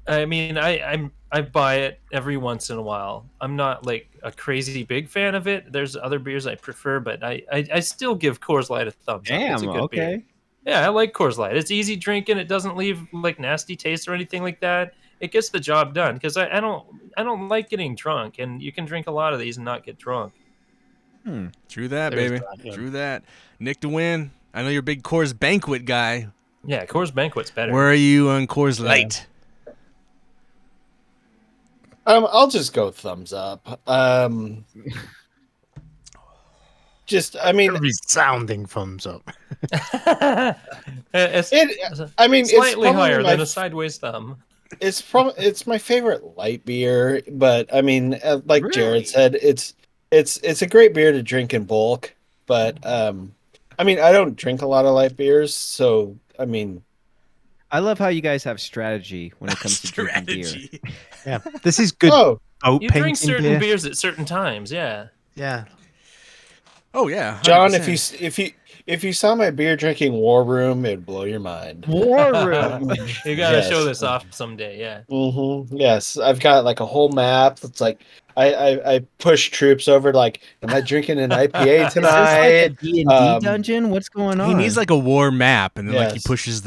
[SPEAKER 4] I mean, I buy it every once in a while. I'm not like a crazy big fan of it. There's other beers I prefer, but I still give Coors Light a thumbs up. It's a good beer. Yeah, I like Coors Light. It's easy drinking. It doesn't leave like nasty taste or anything like that. It gets the job done because I don't like getting drunk, and you can drink a lot of these and not get drunk.
[SPEAKER 2] True that, baby. True that. Nick to win. I know you're a big Coors Banquet guy.
[SPEAKER 4] Yeah, Coors Banquet's better.
[SPEAKER 2] Where are you on Coors Light?
[SPEAKER 6] I'll just go thumbs up.
[SPEAKER 3] Resounding thumbs up.
[SPEAKER 4] It's slightly higher than a sideways thumb.
[SPEAKER 6] It's my favorite light beer, but I mean, like Jared said, it's a great beer to drink in bulk. But I mean, I don't drink a lot of light beers, so I mean,
[SPEAKER 5] I love how you guys have strategy when it comes to drinking beer.
[SPEAKER 3] Yeah, this is good.
[SPEAKER 4] You drink certain beers at certain times. Yeah.
[SPEAKER 3] Yeah.
[SPEAKER 2] Oh yeah, 100%.
[SPEAKER 6] John, if you saw my beer drinking war room, it'd blow your mind.
[SPEAKER 5] War room.
[SPEAKER 4] You gotta show this off someday. Yeah.
[SPEAKER 6] Mm-hmm. Yes, I've got like a whole map. It's like I push troops over. Like, am I drinking an IPA tonight?
[SPEAKER 5] Is this like a D&D dungeon? What's going on?
[SPEAKER 2] He needs like a war map, and then like he pushes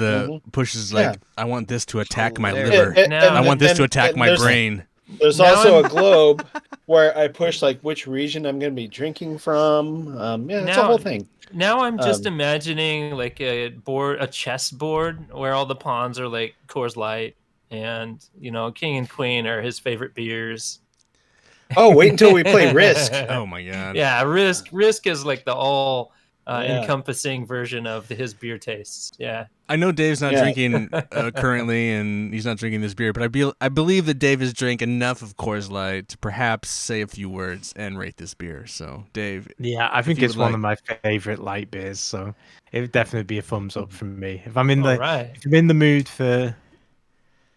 [SPEAKER 2] like I want this to attack my liver. I want this to attack my brain.
[SPEAKER 6] There's also a globe where I push like which region I'm going to be drinking from. It's a whole thing.
[SPEAKER 4] Now I'm just imagining like a chess board where all the pawns are like Coors Light, and King and Queen are his favorite beers.
[SPEAKER 6] Oh, wait until we play Risk.
[SPEAKER 2] Oh my god.
[SPEAKER 4] Yeah, Risk is like the all encompassing version of his beer tastes. Yeah.
[SPEAKER 2] I know Dave's not drinking currently, and he's not drinking this beer, but I believe that Dave has drank enough of Coors Light to perhaps say a few words and rate this beer. So, Dave.
[SPEAKER 3] Yeah, I think it's one of my favorite light beers, so it would definitely be a thumbs up from me. If I'm in if I'm in the mood for,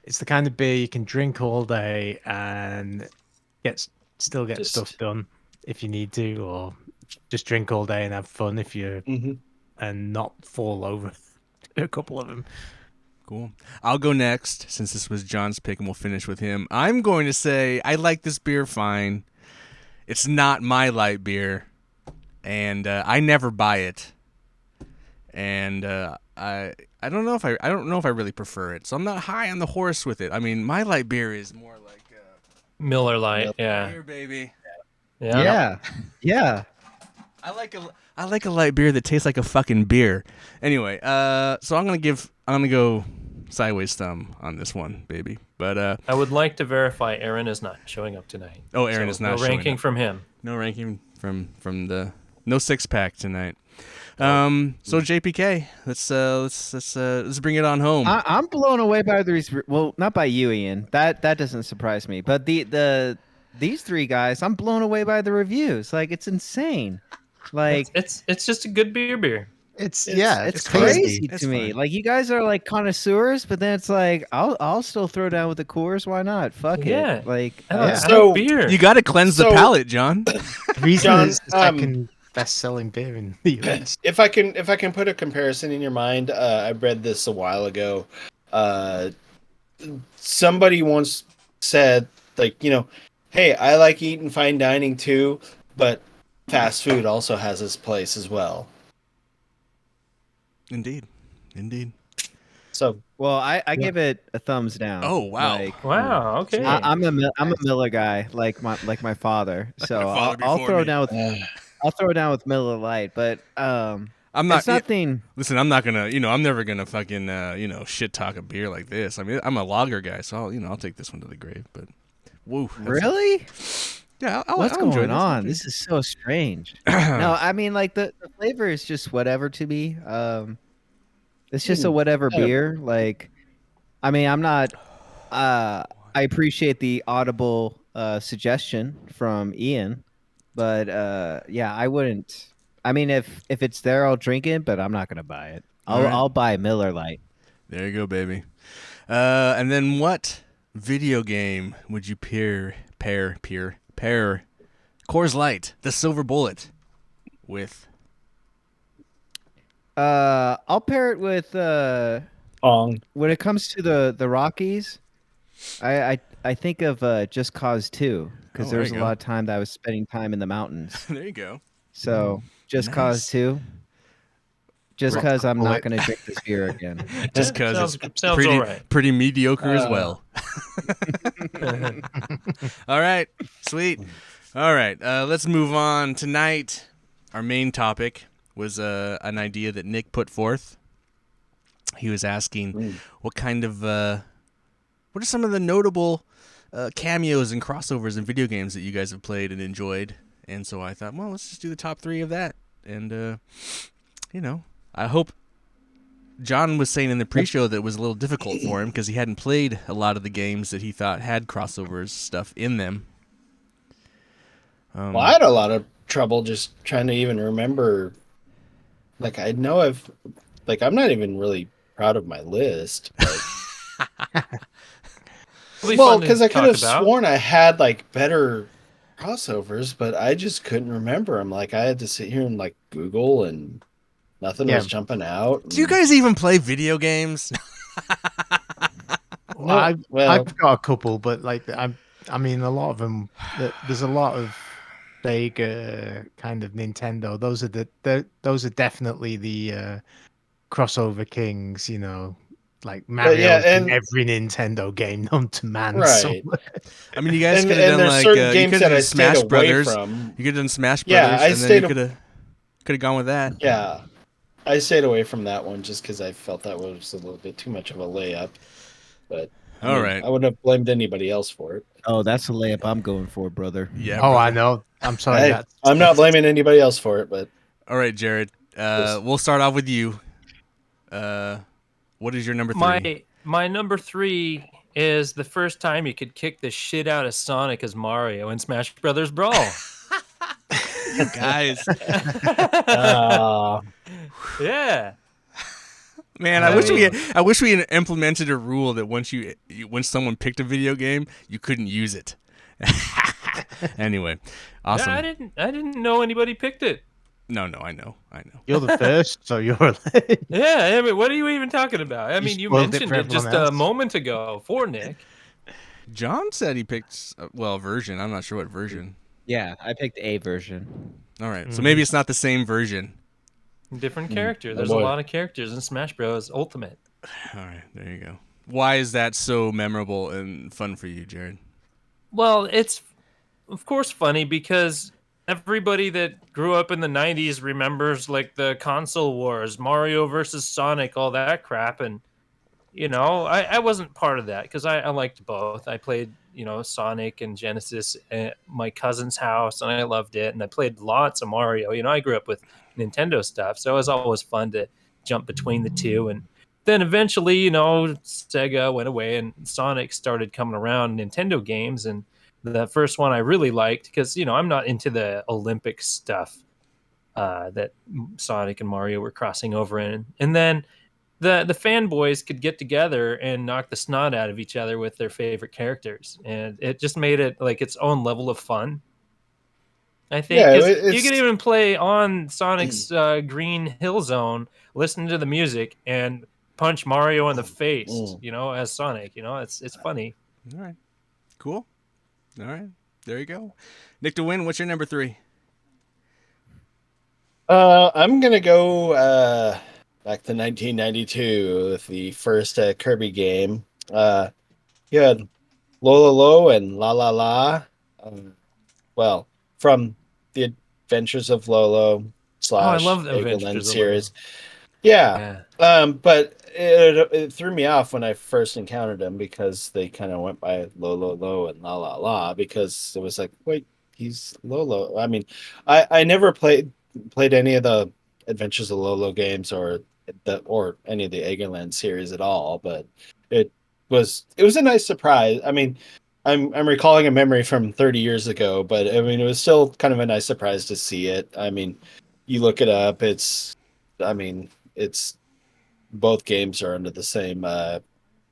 [SPEAKER 3] it's the kind of beer you can drink all day and still get stuff done if you need to, or just drink all day and have fun if you're and not fall over a couple of them.
[SPEAKER 2] Cool. I'll go next since this was John's pick, and we'll finish with him. I'm going to say I like this beer fine. It's not my light beer, and I never buy it. And I don't know if I really prefer it, so I'm not high on the horse with it. I mean, my light beer is more like
[SPEAKER 4] Miller Lite,
[SPEAKER 2] beer, baby.
[SPEAKER 5] Yeah.
[SPEAKER 2] I like a light beer that tastes like a fucking beer. Anyway, so I'm gonna go sideways thumb on this one, baby. But
[SPEAKER 4] I would like to verify Aaron is not showing up tonight.
[SPEAKER 2] Oh, Aaron is not.
[SPEAKER 4] No ranking from him.
[SPEAKER 2] No ranking from the No six pack tonight. So JPK, let's bring it on home.
[SPEAKER 5] I'm blown away by these. Well, not by you, Ian. That doesn't surprise me. But these three guys, I'm blown away by the reviews. Like it's insane. Like
[SPEAKER 4] it's just a good beer.
[SPEAKER 3] It's
[SPEAKER 5] it's
[SPEAKER 3] crazy.
[SPEAKER 5] crazy
[SPEAKER 2] It's
[SPEAKER 5] to me.
[SPEAKER 2] fine.
[SPEAKER 5] Like you guys are like connoisseurs, but then it's like I'll still throw down with the Coors. Why not? Fuck
[SPEAKER 4] Yeah.
[SPEAKER 5] it. Like
[SPEAKER 4] I like
[SPEAKER 6] So-
[SPEAKER 4] beer.
[SPEAKER 2] You got to cleanse the
[SPEAKER 6] So-
[SPEAKER 2] palate, John.
[SPEAKER 3] Reason
[SPEAKER 6] John,
[SPEAKER 3] is the second best-selling beer in the US.
[SPEAKER 6] If I can put a comparison in your mind, I read this a while ago. Somebody once said, like, hey, I like eating fine dining too, but fast food also has its place as well.
[SPEAKER 2] Indeed.
[SPEAKER 6] So
[SPEAKER 5] well, I give it a thumbs down.
[SPEAKER 2] Oh, wow.
[SPEAKER 5] Like,
[SPEAKER 4] Wow. Okay.
[SPEAKER 5] I'm a Miller guy, like my father. So
[SPEAKER 2] My father
[SPEAKER 5] I'll
[SPEAKER 2] before
[SPEAKER 5] throw
[SPEAKER 2] me.
[SPEAKER 5] it down with Miller Lite, but
[SPEAKER 2] I'm not.
[SPEAKER 5] it's nothing.
[SPEAKER 2] Listen, I'm not gonna. I'm never gonna fucking shit talk a beer like this. I mean, I'm a lager guy, so I'll take this one to the grave. But whoa,
[SPEAKER 5] Really?
[SPEAKER 2] Yeah.
[SPEAKER 5] What's
[SPEAKER 2] I'll enjoy
[SPEAKER 5] going on? This is so strange. No, I mean like the flavor is just whatever to me. It's just a whatever beer. Like, I mean, I'm not. I appreciate the audible suggestion from Ian, but yeah, I wouldn't. I mean, if it's there, I'll drink it, but I'm not gonna buy it. I'll buy Miller Lite.
[SPEAKER 2] There you go, baby. And then what video game would you pair Coors Light, the Silver Bullet, with?
[SPEAKER 5] I'll pair it with
[SPEAKER 6] Pong.
[SPEAKER 5] when it comes to the Rockies. I think of Just Cause 2 because
[SPEAKER 2] Oh, there
[SPEAKER 5] there's
[SPEAKER 2] you
[SPEAKER 5] a
[SPEAKER 2] go.
[SPEAKER 5] lot of time that I was spending time in the mountains.
[SPEAKER 2] There you go.
[SPEAKER 5] So Just
[SPEAKER 2] Nice.
[SPEAKER 5] Cause 2. Just
[SPEAKER 3] Rock
[SPEAKER 5] because I'm not
[SPEAKER 3] bullet.
[SPEAKER 5] going to drink this beer again.
[SPEAKER 2] Just because
[SPEAKER 4] Sounds
[SPEAKER 2] it's
[SPEAKER 4] all right.
[SPEAKER 2] pretty mediocre as well. All right, sweet. All right, let's move on. Tonight, our main topic was an idea that Nick put forth. He was asking what are some of the notable cameos and crossovers in video games that you guys have played and enjoyed. And so I thought, well, let's just do the top 3 of that. And, I hope John was saying in the pre-show that it was a little difficult for him because he hadn't played a lot of the games that he thought had crossovers stuff in them.
[SPEAKER 6] Well, I had a lot of trouble just trying to even remember. Like, I know I'm not even really proud of my list. Well, because I could have sworn I had like better crossovers, but I just couldn't remember them. Like, I had to sit here and like Google, and nothing was jumping out.
[SPEAKER 2] Do you guys even play video games?
[SPEAKER 3] I've got a couple, but like I mean, a lot of them. There's a lot of Sega, kind of Nintendo. Those are definitely the crossover kings. Like Mario in every Nintendo game known to man.
[SPEAKER 6] Right.
[SPEAKER 3] Somewhere.
[SPEAKER 2] I mean, you guys
[SPEAKER 6] And
[SPEAKER 2] could have done
[SPEAKER 6] there's
[SPEAKER 2] like
[SPEAKER 6] certain
[SPEAKER 2] you
[SPEAKER 6] games
[SPEAKER 2] could
[SPEAKER 6] that
[SPEAKER 2] have
[SPEAKER 6] I
[SPEAKER 2] done
[SPEAKER 6] stayed
[SPEAKER 2] Smash
[SPEAKER 6] away
[SPEAKER 2] Brothers.
[SPEAKER 6] from.
[SPEAKER 2] You could have done Smash
[SPEAKER 6] Yeah,
[SPEAKER 2] Brothers,
[SPEAKER 6] I
[SPEAKER 2] and then
[SPEAKER 6] stayed
[SPEAKER 2] you could have gone with that.
[SPEAKER 6] Yeah, I stayed away from that one just because I felt that was a little bit too much of a layup. But
[SPEAKER 2] All right.
[SPEAKER 6] I wouldn't have blamed anybody else for it.
[SPEAKER 5] Oh, that's the layup I'm going for, brother.
[SPEAKER 2] Yeah.
[SPEAKER 3] Oh,
[SPEAKER 2] brother.
[SPEAKER 3] I know. I'm sorry.
[SPEAKER 6] Hey, I'm not blaming anybody else for it, but
[SPEAKER 2] All right, Jared. We'll start off with you. What is your number 3?
[SPEAKER 4] My number 3 is the first time you could kick the shit out of Sonic as Mario in Smash Brothers Brawl.
[SPEAKER 2] You guys.
[SPEAKER 4] Yeah.
[SPEAKER 2] Man, I wish we had implemented a rule that once someone picked a video game, you couldn't use it. Anyway, awesome.
[SPEAKER 4] Yeah, I didn't know anybody picked it.
[SPEAKER 2] No, I know.
[SPEAKER 3] You're the first, so you're.
[SPEAKER 4] Yeah, I mean, what are you even talking about? I mean, you
[SPEAKER 3] spoiled it
[SPEAKER 4] mentioned
[SPEAKER 3] for
[SPEAKER 4] it just
[SPEAKER 3] everyone
[SPEAKER 4] a
[SPEAKER 3] else.
[SPEAKER 4] moment ago for Nick.
[SPEAKER 2] John said he picked a version. I'm not sure what version.
[SPEAKER 5] Yeah, I picked a version.
[SPEAKER 2] All right, so maybe it's not the same version.
[SPEAKER 4] Different character. There's
[SPEAKER 6] boy.
[SPEAKER 4] a lot of characters in Smash Bros. Ultimate.
[SPEAKER 2] All right, there you go. Why is that so memorable and fun for you, Jared?
[SPEAKER 4] Well, it's of course funny because everybody that grew up in the 90s remembers like the console wars, Mario versus Sonic, all that crap. And, I wasn't part of that because I liked both. I played Sonic and Genesis at my cousin's house, and I loved it. And I played lots of Mario. I grew up with Nintendo stuff, so it was always fun to jump between the two. And then eventually, Sega went away and Sonic started coming around Nintendo games. And the first one I really liked, because, I'm not into the Olympic stuff that Sonic and Mario were crossing over in. And then the fanboys could get together and knock the snot out of each other with their favorite characters. And it just made it like its own level of fun. I think you could even play on Sonic's Green Hill Zone, listen to the music, and punch Mario in the face, as Sonic. It's funny.
[SPEAKER 2] All right. Cool. All right. There you go. Nick to win, what's your number 3?
[SPEAKER 6] I'm going to go back to 1992 with the first Kirby game. You had Lo Lo and La La La. From the Adventures of Lolo /
[SPEAKER 4] I love the
[SPEAKER 6] Eggland series. Yeah. But it threw me off when I first encountered them because they kind of went by Lo and La La La, because it was like, wait, he's Lolo. I mean, I never played any of the Adventures of Lolo games or any of the Eggland series at all, but it was a nice surprise. I mean, I'm recalling a memory from 30 years ago, but I mean, it was still kind of a nice surprise to see it. I mean, you look it up, it's both games are under the same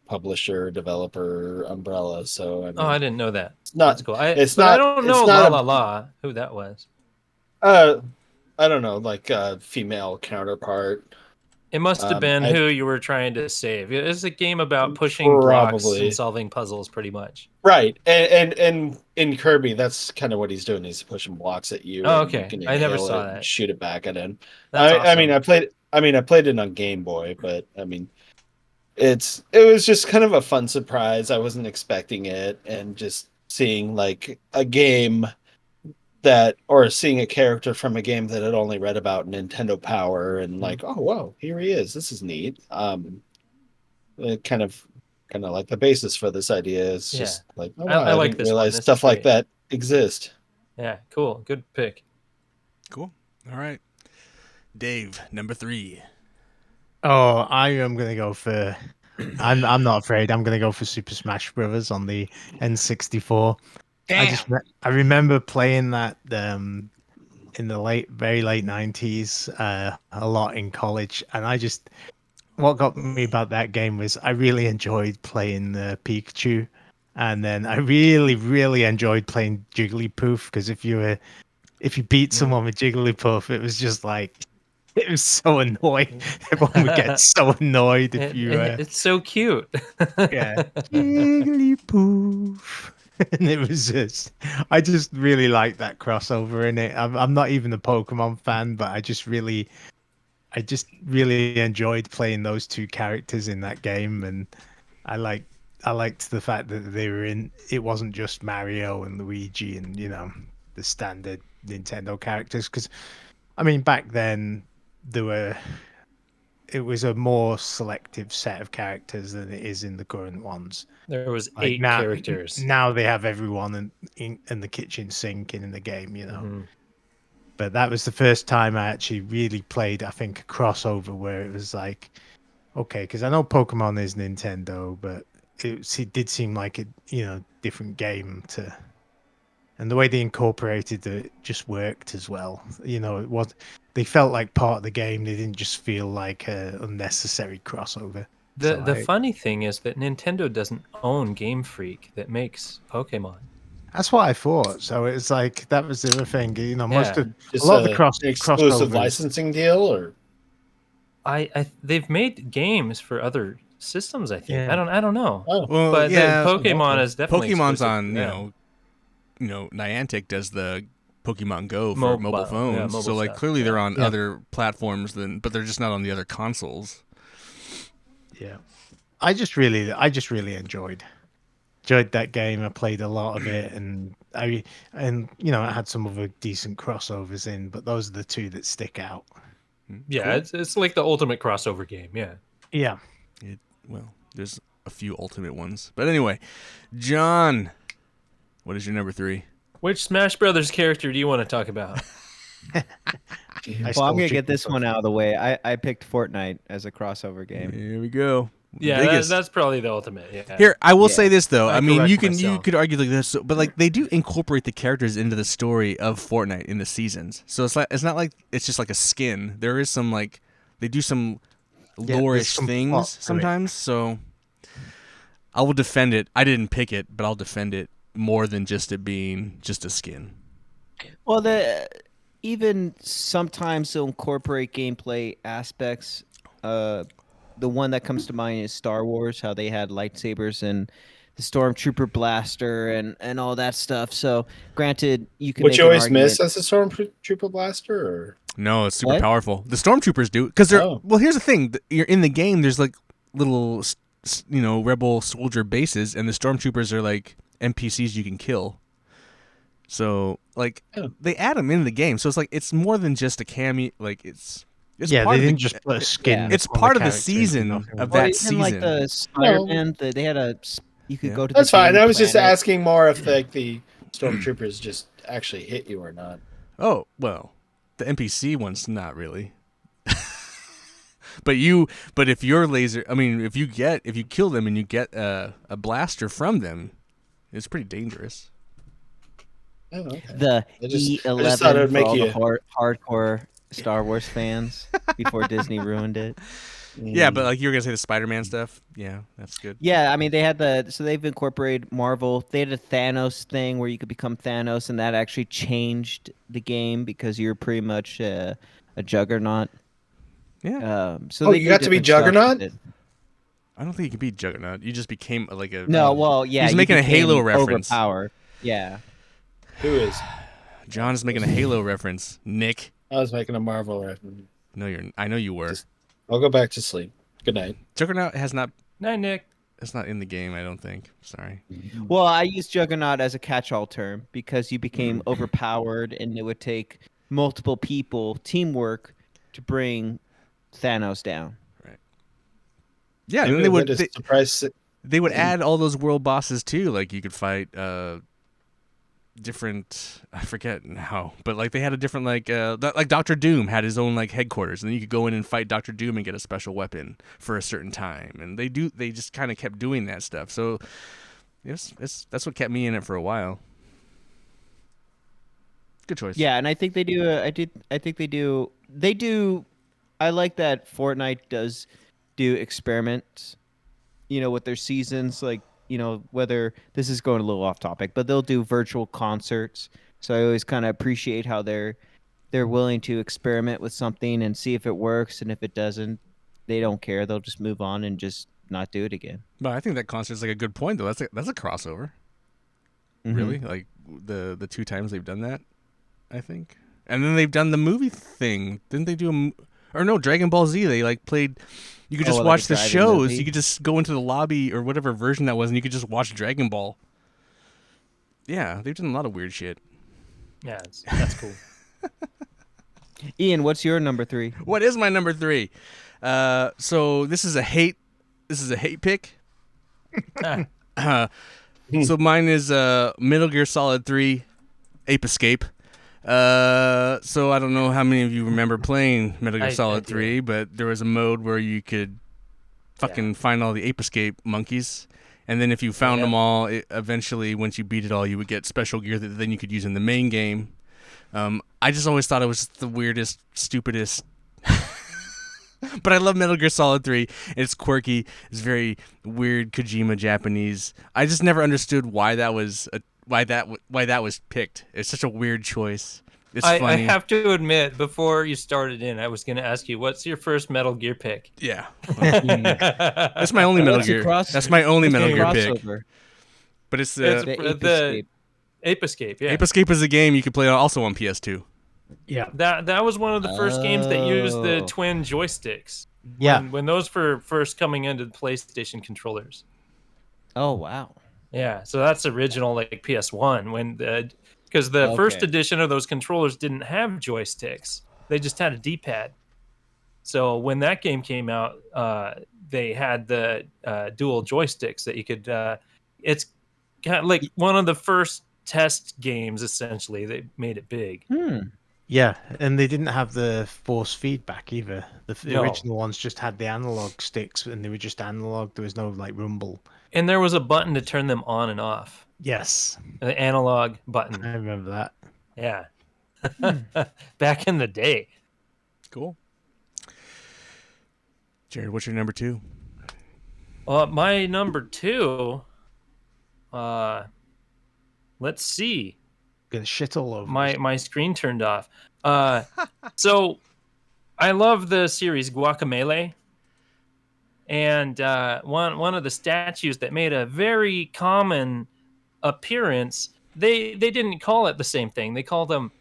[SPEAKER 6] publisher developer umbrella. So I mean,
[SPEAKER 4] I didn't know that.
[SPEAKER 6] It's not.
[SPEAKER 4] That's cool. I don't know La La who that was.
[SPEAKER 6] I don't know, like a female counterpart.
[SPEAKER 4] It must have been who you were trying to save. It's a game about pushing blocks and solving puzzles, pretty much.
[SPEAKER 6] Right, and in Kirby, that's kind of what he's doing. He's pushing blocks at you.
[SPEAKER 4] Oh, okay. I never saw that.
[SPEAKER 6] Shoot it back at him.
[SPEAKER 4] Awesome.
[SPEAKER 6] I mean, I played it on Game Boy, but I mean, it was just kind of a fun surprise. I wasn't expecting it, and just seeing like a game seeing a character from a game that I'd only read about in Nintendo Power, and like, oh wow, here he is. This is neat. Kind of like the basis for this idea is just like, oh wow, I like didn't realize stuff like that exist.
[SPEAKER 4] Yeah, cool. Good pick.
[SPEAKER 2] Cool. All right, Dave, number 3.
[SPEAKER 3] Oh, I am gonna go for. I'm not afraid. I'm gonna go for Super Smash Brothers on the N64. Damn. I remember playing that in the very late 90s a lot in college, and what got me about that game was I really enjoyed playing the Pikachu, and then I really, really enjoyed playing Jigglypuff, because if you beat someone with Jigglypuff, it was just like, it was so annoying. Everyone would get so annoyed if you.
[SPEAKER 4] It's so cute.
[SPEAKER 3] Yeah, Jigglypuff. And it was I just really liked that crossover in it. I'm not even a Pokemon fan, but I just really enjoyed playing those two characters in that game, and I liked the fact that they were in. It wasn't just Mario and Luigi and the standard Nintendo characters, because I mean back then it was a more selective set of characters than it is in the current ones.
[SPEAKER 4] There was 8 characters.
[SPEAKER 3] Now they have everyone in the kitchen sink in the game, Mm-hmm. But that was the first time I actually really played, I think, a crossover where it was like, okay, because I know Pokemon is Nintendo, but it did seem like a different game and the way they incorporated it just worked as well. They felt like part of the game. They didn't just feel like an unnecessary crossover.
[SPEAKER 4] The funny thing is that Nintendo doesn't own Game Freak that makes Pokemon.
[SPEAKER 3] That's what I thought. So it's like that was the other thing. Most of
[SPEAKER 6] just
[SPEAKER 3] a lot of the
[SPEAKER 6] exclusive licensing deal, or
[SPEAKER 4] they've made games for other systems. I think.
[SPEAKER 3] Yeah.
[SPEAKER 4] I don't know.
[SPEAKER 6] Oh.
[SPEAKER 2] Well,
[SPEAKER 4] but
[SPEAKER 2] yeah,
[SPEAKER 4] Pokemon is definitely
[SPEAKER 2] Pokemon's
[SPEAKER 4] exclusive.
[SPEAKER 2] on Niantic does the Pokemon Go for mobile phones.
[SPEAKER 4] Yeah, mobile
[SPEAKER 2] so like
[SPEAKER 4] stuff.
[SPEAKER 2] clearly they're on other platforms but they're just not on the other consoles.
[SPEAKER 3] Yeah, I just really enjoyed that game. I played a lot of it, and it had some other decent crossovers in, but those are the two that stick out.
[SPEAKER 4] Yeah, cool. It's like the ultimate crossover game.
[SPEAKER 3] Yeah.
[SPEAKER 2] Well, there's a few ultimate ones, but anyway, John, What is your number 3?
[SPEAKER 4] Which Smash Brothers character do you want to talk about?
[SPEAKER 5] Well, I'm gonna get this one out of the way. I picked Fortnite as a crossover game.
[SPEAKER 2] Here we go.
[SPEAKER 4] Yeah, that's probably the ultimate. Yeah.
[SPEAKER 2] Here, I will say this though.
[SPEAKER 4] I
[SPEAKER 2] I mean, you
[SPEAKER 4] myself.
[SPEAKER 2] could argue like this, but like they do incorporate the characters into the story of Fortnite in the seasons. So it's not like it's just like a skin. There is some like they do some lore-ish things sometimes. So I will defend it. I didn't pick it, but I'll defend it more than just it being just a skin.
[SPEAKER 5] Well, even sometimes they'll incorporate gameplay aspects. The one that comes to mind is Star Wars, how they had lightsabers and the Stormtrooper blaster and all that stuff. So, granted, you can.
[SPEAKER 6] Which
[SPEAKER 5] make
[SPEAKER 6] you
[SPEAKER 5] an
[SPEAKER 6] always
[SPEAKER 5] argument.
[SPEAKER 6] miss as a Stormtrooper blaster, or
[SPEAKER 2] No, it's super
[SPEAKER 5] What?
[SPEAKER 2] powerful. The Stormtroopers do because they're well. Here's the thing: you're in the game. There's like little, rebel soldier bases, and the Stormtroopers are like NPCs you can kill. So, like, they add them in the game. So it's more than just a cameo. Like, it's part
[SPEAKER 3] they
[SPEAKER 2] of
[SPEAKER 3] didn't just put a skin.
[SPEAKER 2] It's
[SPEAKER 3] on
[SPEAKER 2] part of the
[SPEAKER 3] characters and
[SPEAKER 2] season
[SPEAKER 3] nothing
[SPEAKER 2] of
[SPEAKER 3] like
[SPEAKER 2] that
[SPEAKER 5] Even
[SPEAKER 2] season.
[SPEAKER 5] like the Spider-Man, they had you could go to.
[SPEAKER 6] that's
[SPEAKER 5] the
[SPEAKER 6] fine.
[SPEAKER 5] game
[SPEAKER 6] I was just
[SPEAKER 5] planet.
[SPEAKER 6] asking more if like the Stormtroopers just actually hit you or not.
[SPEAKER 2] Oh well, the NPC one's not really. But if your laser, I mean, if you kill them and you get a blaster from them, it's pretty dangerous.
[SPEAKER 6] Oh, okay.
[SPEAKER 5] The
[SPEAKER 6] I just thought it
[SPEAKER 5] E11
[SPEAKER 6] would
[SPEAKER 5] for
[SPEAKER 6] make
[SPEAKER 5] all
[SPEAKER 6] you-
[SPEAKER 5] the hardcore Star Wars fans before Disney ruined it.
[SPEAKER 2] Yeah, but like you were gonna say the Spider-Man stuff. Yeah, that's good.
[SPEAKER 5] Yeah, I mean they've incorporated Marvel. They had a Thanos thing where you could become Thanos, and that actually changed the game because you're pretty much a juggernaut.
[SPEAKER 2] Yeah.
[SPEAKER 5] So they
[SPEAKER 6] you
[SPEAKER 5] do
[SPEAKER 6] got to be
[SPEAKER 5] different stuff with
[SPEAKER 6] Juggernaut?
[SPEAKER 5] it.
[SPEAKER 2] I don't think you can beat Juggernaut. You just became like a
[SPEAKER 5] No, well, yeah,
[SPEAKER 2] He's
[SPEAKER 5] you
[SPEAKER 2] making a
[SPEAKER 5] became
[SPEAKER 2] Halo reference.
[SPEAKER 5] Overpowered. Yeah.
[SPEAKER 6] Who is?
[SPEAKER 2] John is making a Halo reference. Nick,
[SPEAKER 6] I was making a Marvel reference.
[SPEAKER 2] I know you were.
[SPEAKER 6] I'll go back to sleep. Good night.
[SPEAKER 2] Juggernaut has not.
[SPEAKER 4] Night, Nick.
[SPEAKER 2] It's not in the game. I don't think. Sorry.
[SPEAKER 5] Well, I use Juggernaut as a catch-all term because you became overpowered, and it would take multiple people, teamwork, to bring Thanos down.
[SPEAKER 2] Yeah, and then they would.
[SPEAKER 6] surprise.
[SPEAKER 2] They would add all those world bosses too. Like you could fight different. I forget now, but like they had a different like Dr. Doom had his own like headquarters, and then you could go in and fight Dr. Doom and get a special weapon for a certain time. And they just kind of kept doing that stuff. So that's what kept me in it for a while. Good choice.
[SPEAKER 5] Yeah, and I think they do. I think they do. They do. I like that Fortnite does do experiments. With their seasons, like whether this is going a little off topic, but they'll do virtual concerts. So I always kind of appreciate how they're willing to experiment with something and see if it works, and if it doesn't, they don't care. They'll just move on and just not do it again.
[SPEAKER 2] But I think that concert's like a good point though. That's a crossover.
[SPEAKER 5] Mhm.
[SPEAKER 2] Really, like the 2 times they've done that, I think. And then they've done the movie thing. Didn't they do Dragon Ball Z? They like played. You could just
[SPEAKER 5] like
[SPEAKER 2] watch
[SPEAKER 5] a
[SPEAKER 2] the
[SPEAKER 5] drive-in
[SPEAKER 2] shows.
[SPEAKER 5] movie?
[SPEAKER 2] You could just go into the lobby or whatever version that was, and you could just watch Dragon Ball. Yeah, they've done a lot of weird shit.
[SPEAKER 4] Yeah, that's cool.
[SPEAKER 5] Ian, what's your number 3?
[SPEAKER 2] What is my number 3? So this is a hate pick. So mine is Metal Gear Solid 3, Ape Escape. So I don't know how many of you remember playing Metal Gear Solid 3, but there was a mode where you could fucking find all the Ape Escape monkeys, and then if you found them all, eventually once you beat it all, you would get special gear that then you could use in the main game. I just always thought it was the weirdest, stupidest. But I love Metal Gear Solid 3. It's quirky. It's very weird Kojima Japanese. I just never understood why that was picked. It's such a weird choice. It's
[SPEAKER 4] I
[SPEAKER 2] funny.
[SPEAKER 4] have to admit, before you started in, I was going to ask you, what's your first Metal Gear pick?
[SPEAKER 2] Yeah. That's my only Metal Gear. That's my only Metal Gear pick. But it's
[SPEAKER 4] the Ape Escape. Yeah.
[SPEAKER 2] Ape Escape is a game you can play also on PS2.
[SPEAKER 3] Yeah.
[SPEAKER 4] That was one of the first games that used the twin joysticks.
[SPEAKER 3] Yeah.
[SPEAKER 4] When those were first coming into the PlayStation controllers.
[SPEAKER 5] Oh wow.
[SPEAKER 4] Yeah, so that's original like PS1 because the first edition of those controllers didn't have joysticks; they just had a D-pad. So when that game came out, they had the dual joysticks that you could. It's kind of like one of the first test games. Essentially, they made it big.
[SPEAKER 3] Yeah, and they didn't have the force feedback either. The
[SPEAKER 4] No.
[SPEAKER 3] original ones just had the analog sticks, and they were just analog. There was no like rumble.
[SPEAKER 4] And there was a button to turn them on and off.
[SPEAKER 3] Yes,
[SPEAKER 4] An analog button.
[SPEAKER 3] I remember that.
[SPEAKER 4] Yeah. Back in the day.
[SPEAKER 2] Cool. Jared, what's your number 2?
[SPEAKER 4] My number 2. Let's see.
[SPEAKER 3] Gonna shit all over
[SPEAKER 4] My screen turned off. So I love the series Guacamelee. And one of the statues that made a very common appearance, they didn't call it the same thing. They called them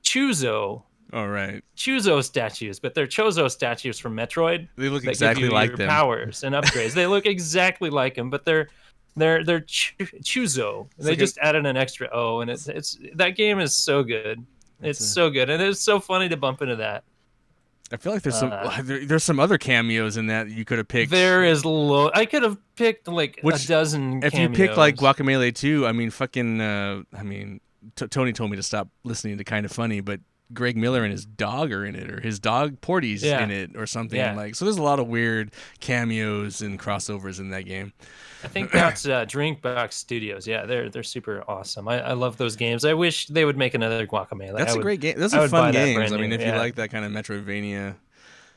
[SPEAKER 4] Chuzo.
[SPEAKER 2] All right.
[SPEAKER 4] Chuzo statues, but they're Chozo statues from Metroid.
[SPEAKER 2] They look
[SPEAKER 4] that
[SPEAKER 2] exactly
[SPEAKER 4] give you
[SPEAKER 2] like
[SPEAKER 4] your
[SPEAKER 2] them.
[SPEAKER 4] Powers and upgrades. They look exactly like them, but they're Chuzo. They
[SPEAKER 2] like
[SPEAKER 4] just added an extra O, and it's that game is so good. It's so good, and it's so funny to bump into that.
[SPEAKER 2] I feel like there's some other cameos in that you could have picked.
[SPEAKER 4] There is I could have picked like a dozen.
[SPEAKER 2] If
[SPEAKER 4] cameos.
[SPEAKER 2] you pick like Guacamelee 2, I mean, fucking, Tony told me to stop listening to Kind of Funny, but Greg Miller and his dog are in it, or his dog Porty's in it, or something like. So there's a lot of weird cameos and crossovers in that game.
[SPEAKER 4] I think that's Drinkbox Studios. Yeah, they're super awesome. I love those games. I wish they would make another Guacamelee.
[SPEAKER 2] That's a great game. Those are fun games. I mean, if you like that kind of Metroidvania,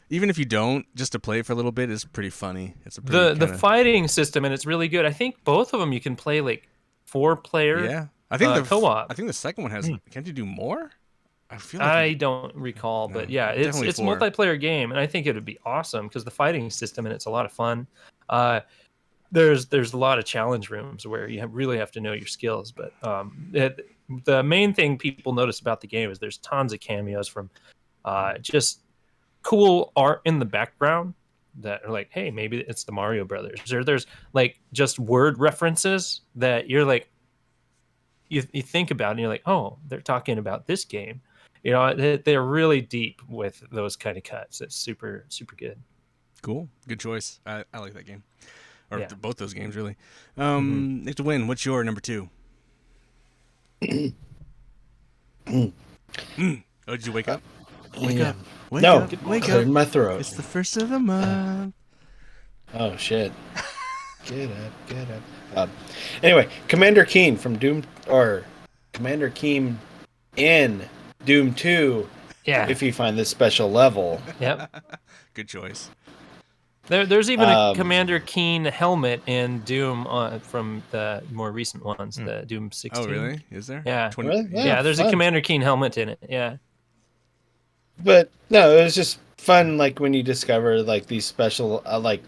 [SPEAKER 2] even if you don't, just to play it for a little bit is pretty funny. It's a pretty
[SPEAKER 4] the fighting system, and it's really good. I think both of them you can play like 4-player.
[SPEAKER 2] Yeah, I think the
[SPEAKER 4] co-op.
[SPEAKER 2] I think the second one has. Can't you do more? I feel
[SPEAKER 4] I don't recall, but yeah, it's a multiplayer game, and I think it would be awesome because the fighting system and it's a lot of fun. There's a lot of challenge rooms where you really have to know your skills, but the main thing people notice about the game is there's tons of cameos from just cool art in the background that are like, hey, maybe it's the Mario Brothers, or there's like just word references that you're like you think about and you're like, oh, they're talking about this game. You know, they're really deep with those kind of cuts. It's super, super good.
[SPEAKER 2] Cool. Good choice. I like that game. Or both those games, really. Nick to win, what's your number 2? Oh, did you wake up? Wake up. Wake up.
[SPEAKER 6] Wake up. In my throat.
[SPEAKER 2] It's the first of the month.
[SPEAKER 6] Oh, shit. Get up. Anyway, Commander Keen from Doom, or Commander Keen in Doom 2.
[SPEAKER 4] Yeah.
[SPEAKER 6] If you find this special level.
[SPEAKER 4] Yep.
[SPEAKER 2] Good choice.
[SPEAKER 4] There's even a Commander Keen helmet in Doom from the more recent ones, the Doom 16.
[SPEAKER 2] Oh, really? Is there?
[SPEAKER 4] Yeah.
[SPEAKER 2] 20...
[SPEAKER 6] Really?
[SPEAKER 4] Yeah, there's a Commander Keen helmet in it. Yeah.
[SPEAKER 6] But no, it was just fun, like when you discover like these special, like.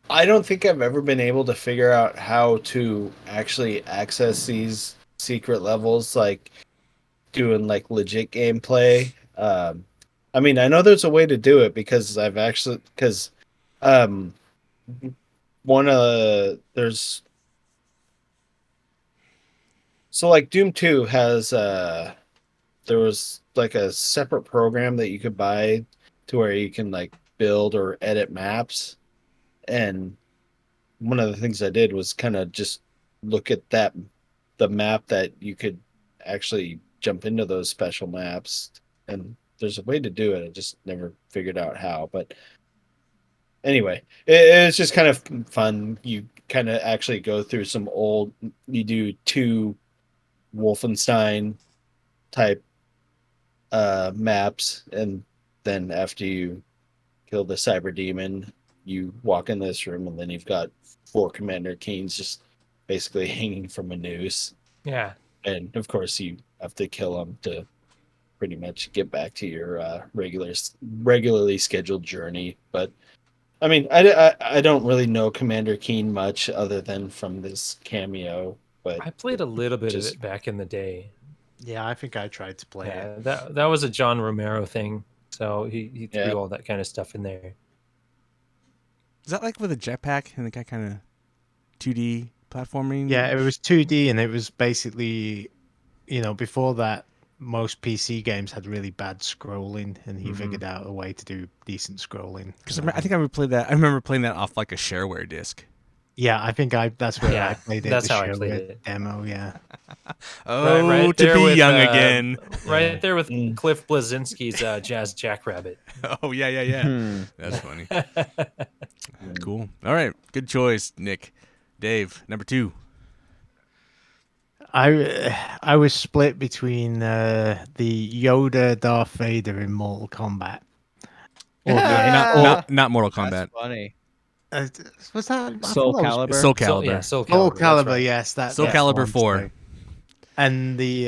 [SPEAKER 6] I don't think I've ever been able to figure out how to actually access these secret levels, like doing like legit gameplay. I mean, I know there's a way to do it because there's so like Doom 2 has there was like a separate program that you could buy to where you can like build or edit maps. And one of the things I did was kind of just look at the map that you could actually jump into those special maps. And there's a way to do it. I just never figured out how. But anyway, it's just kind of fun. You kind of actually go through you do 2 Wolfenstein type maps. And then after you kill the cyber demon, you walk in this room, and then you've got 4 Commander Keens just basically hanging from a noose.
[SPEAKER 4] Yeah.
[SPEAKER 6] And of course, you have to kill them to pretty much get back to your regularly scheduled journey. But I mean, I don't really know Commander Keen much other than from this cameo. But
[SPEAKER 4] I played a little bit of it back in the day.
[SPEAKER 3] Yeah, I think I tried to play it.
[SPEAKER 4] That was a John Romero thing, so he threw all that kind of stuff in there.
[SPEAKER 2] Is that like with a jetpack and the guy kind of 2D platforming?
[SPEAKER 3] Yeah, it was 2D, and it was basically, before that, most PC games had really bad scrolling, and he figured out a way to do decent scrolling.
[SPEAKER 2] Because I think I remember playing that off like a shareware disc.
[SPEAKER 3] Yeah, I think that's where
[SPEAKER 4] Yeah,
[SPEAKER 3] I played it.
[SPEAKER 4] that's
[SPEAKER 3] the
[SPEAKER 4] how I
[SPEAKER 3] show
[SPEAKER 4] played
[SPEAKER 3] it
[SPEAKER 4] it.
[SPEAKER 3] demo. Yeah.
[SPEAKER 2] Oh,
[SPEAKER 4] right
[SPEAKER 2] to
[SPEAKER 4] there
[SPEAKER 2] be
[SPEAKER 4] with,
[SPEAKER 2] young again.
[SPEAKER 4] Right there with Cliff Blazinski's Jazz Jackrabbit.
[SPEAKER 2] Oh, yeah. That's funny. Cool. All right. Good choice, Nick. Dave, number 2.
[SPEAKER 3] I was split between the Yoda Darth Vader in Mortal Kombat.
[SPEAKER 2] Not Mortal Kombat.
[SPEAKER 5] That's funny.
[SPEAKER 3] Uh, was that I
[SPEAKER 5] Soul
[SPEAKER 3] thought that was-
[SPEAKER 5] Calibur.
[SPEAKER 2] Soul Calibur.
[SPEAKER 4] Yeah, Soul Calibur.
[SPEAKER 3] Soul
[SPEAKER 4] that's
[SPEAKER 3] Calibur,
[SPEAKER 4] right.
[SPEAKER 3] yes,
[SPEAKER 2] Soul
[SPEAKER 3] that's the
[SPEAKER 2] Calibur
[SPEAKER 3] one,
[SPEAKER 2] 4.
[SPEAKER 3] sorry. And the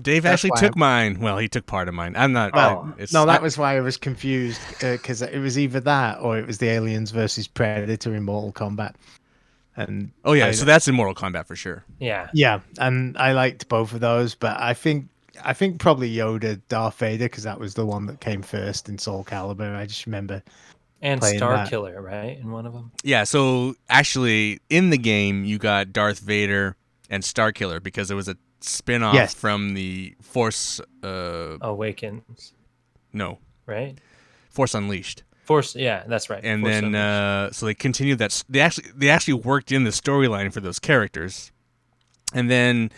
[SPEAKER 2] Dave
[SPEAKER 3] that's
[SPEAKER 2] actually
[SPEAKER 3] why
[SPEAKER 2] took mine. Well, he took part of mine. I'm not.
[SPEAKER 3] Well,
[SPEAKER 2] it's
[SPEAKER 3] no, that
[SPEAKER 2] not-
[SPEAKER 3] was why I was confused because it was either that or it was the Aliens versus Predator in Mortal Kombat. And
[SPEAKER 2] Oh yeah, so that's in Mortal Kombat for sure.
[SPEAKER 4] Yeah.
[SPEAKER 3] yeah, and I liked both of those, but I think probably Yoda Darth Vader because that was the one that came first in Soul Calibur. I just remember
[SPEAKER 4] And
[SPEAKER 3] playing
[SPEAKER 4] Star
[SPEAKER 3] that.
[SPEAKER 4] Killer, right? In one of them.
[SPEAKER 2] Yeah, so actually in the game you got Darth Vader and Starkiller because there was a spin-off
[SPEAKER 3] Yes.
[SPEAKER 2] from the Force
[SPEAKER 4] Awakens,
[SPEAKER 2] no,
[SPEAKER 4] right?
[SPEAKER 2] Force Unleashed.
[SPEAKER 4] Force, yeah, that's right.
[SPEAKER 2] And
[SPEAKER 4] Force
[SPEAKER 2] then
[SPEAKER 4] Unleashed.
[SPEAKER 2] so they continued that they actually worked in the storyline for those characters. And then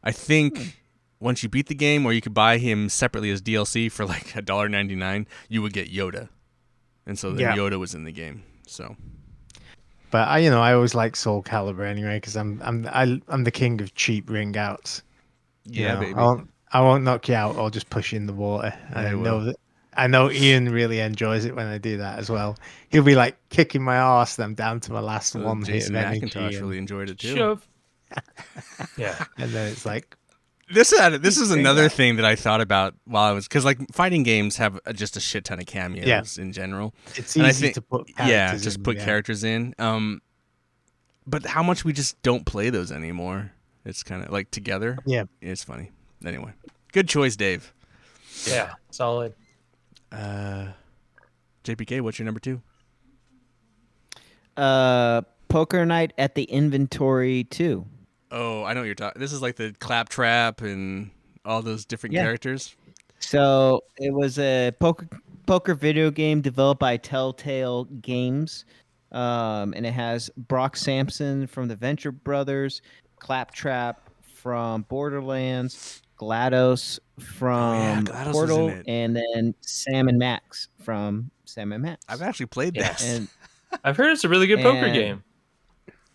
[SPEAKER 2] I think once you beat the game or you could buy him separately as DLC for like $1.99, you would get Yoda. And so then Yoda was in the game. So
[SPEAKER 3] But I always like Soul Calibur anyway because I'm the king of cheap ring outs.
[SPEAKER 2] yeah, baby.
[SPEAKER 3] I won't knock you out or just push you in the water. I know Ian really enjoys it when I do that as well. He'll be like kicking my ass. I'm down to my last one
[SPEAKER 2] Jason
[SPEAKER 3] hit of energy,
[SPEAKER 2] McIntosh really enjoyed it too.
[SPEAKER 4] Shove. Yeah.
[SPEAKER 3] and then it's like
[SPEAKER 2] This is another thing that I thought about while I was because like fighting games have just a shit ton of cameos in general.
[SPEAKER 3] it's
[SPEAKER 2] And I
[SPEAKER 3] easy
[SPEAKER 2] think-
[SPEAKER 3] to put characters
[SPEAKER 2] just
[SPEAKER 3] in,
[SPEAKER 2] put characters in. But how much we just don't play those anymore. It's kind of like together.
[SPEAKER 3] Yeah.
[SPEAKER 2] It's funny. Anyway, good choice, Dave.
[SPEAKER 4] Yeah. Solid.
[SPEAKER 2] JPK, what's your number 2?
[SPEAKER 5] Poker Night at the Inventory 2.
[SPEAKER 2] Oh, I know what you're talking. This is like the Claptrap and all those different characters.
[SPEAKER 5] So it was a poker video game developed by Telltale Games, and it has Brock Sampson from the Venture Brothers, Claptrap from Borderlands, GLaDOS from
[SPEAKER 2] GLaDOS was in
[SPEAKER 5] Portal,
[SPEAKER 2] it.
[SPEAKER 5] and then Sam and Max from Sam and Max.
[SPEAKER 2] I've actually played
[SPEAKER 4] Yeah.
[SPEAKER 2] that.
[SPEAKER 5] And
[SPEAKER 4] I've heard it's a really good poker
[SPEAKER 5] And-
[SPEAKER 4] game.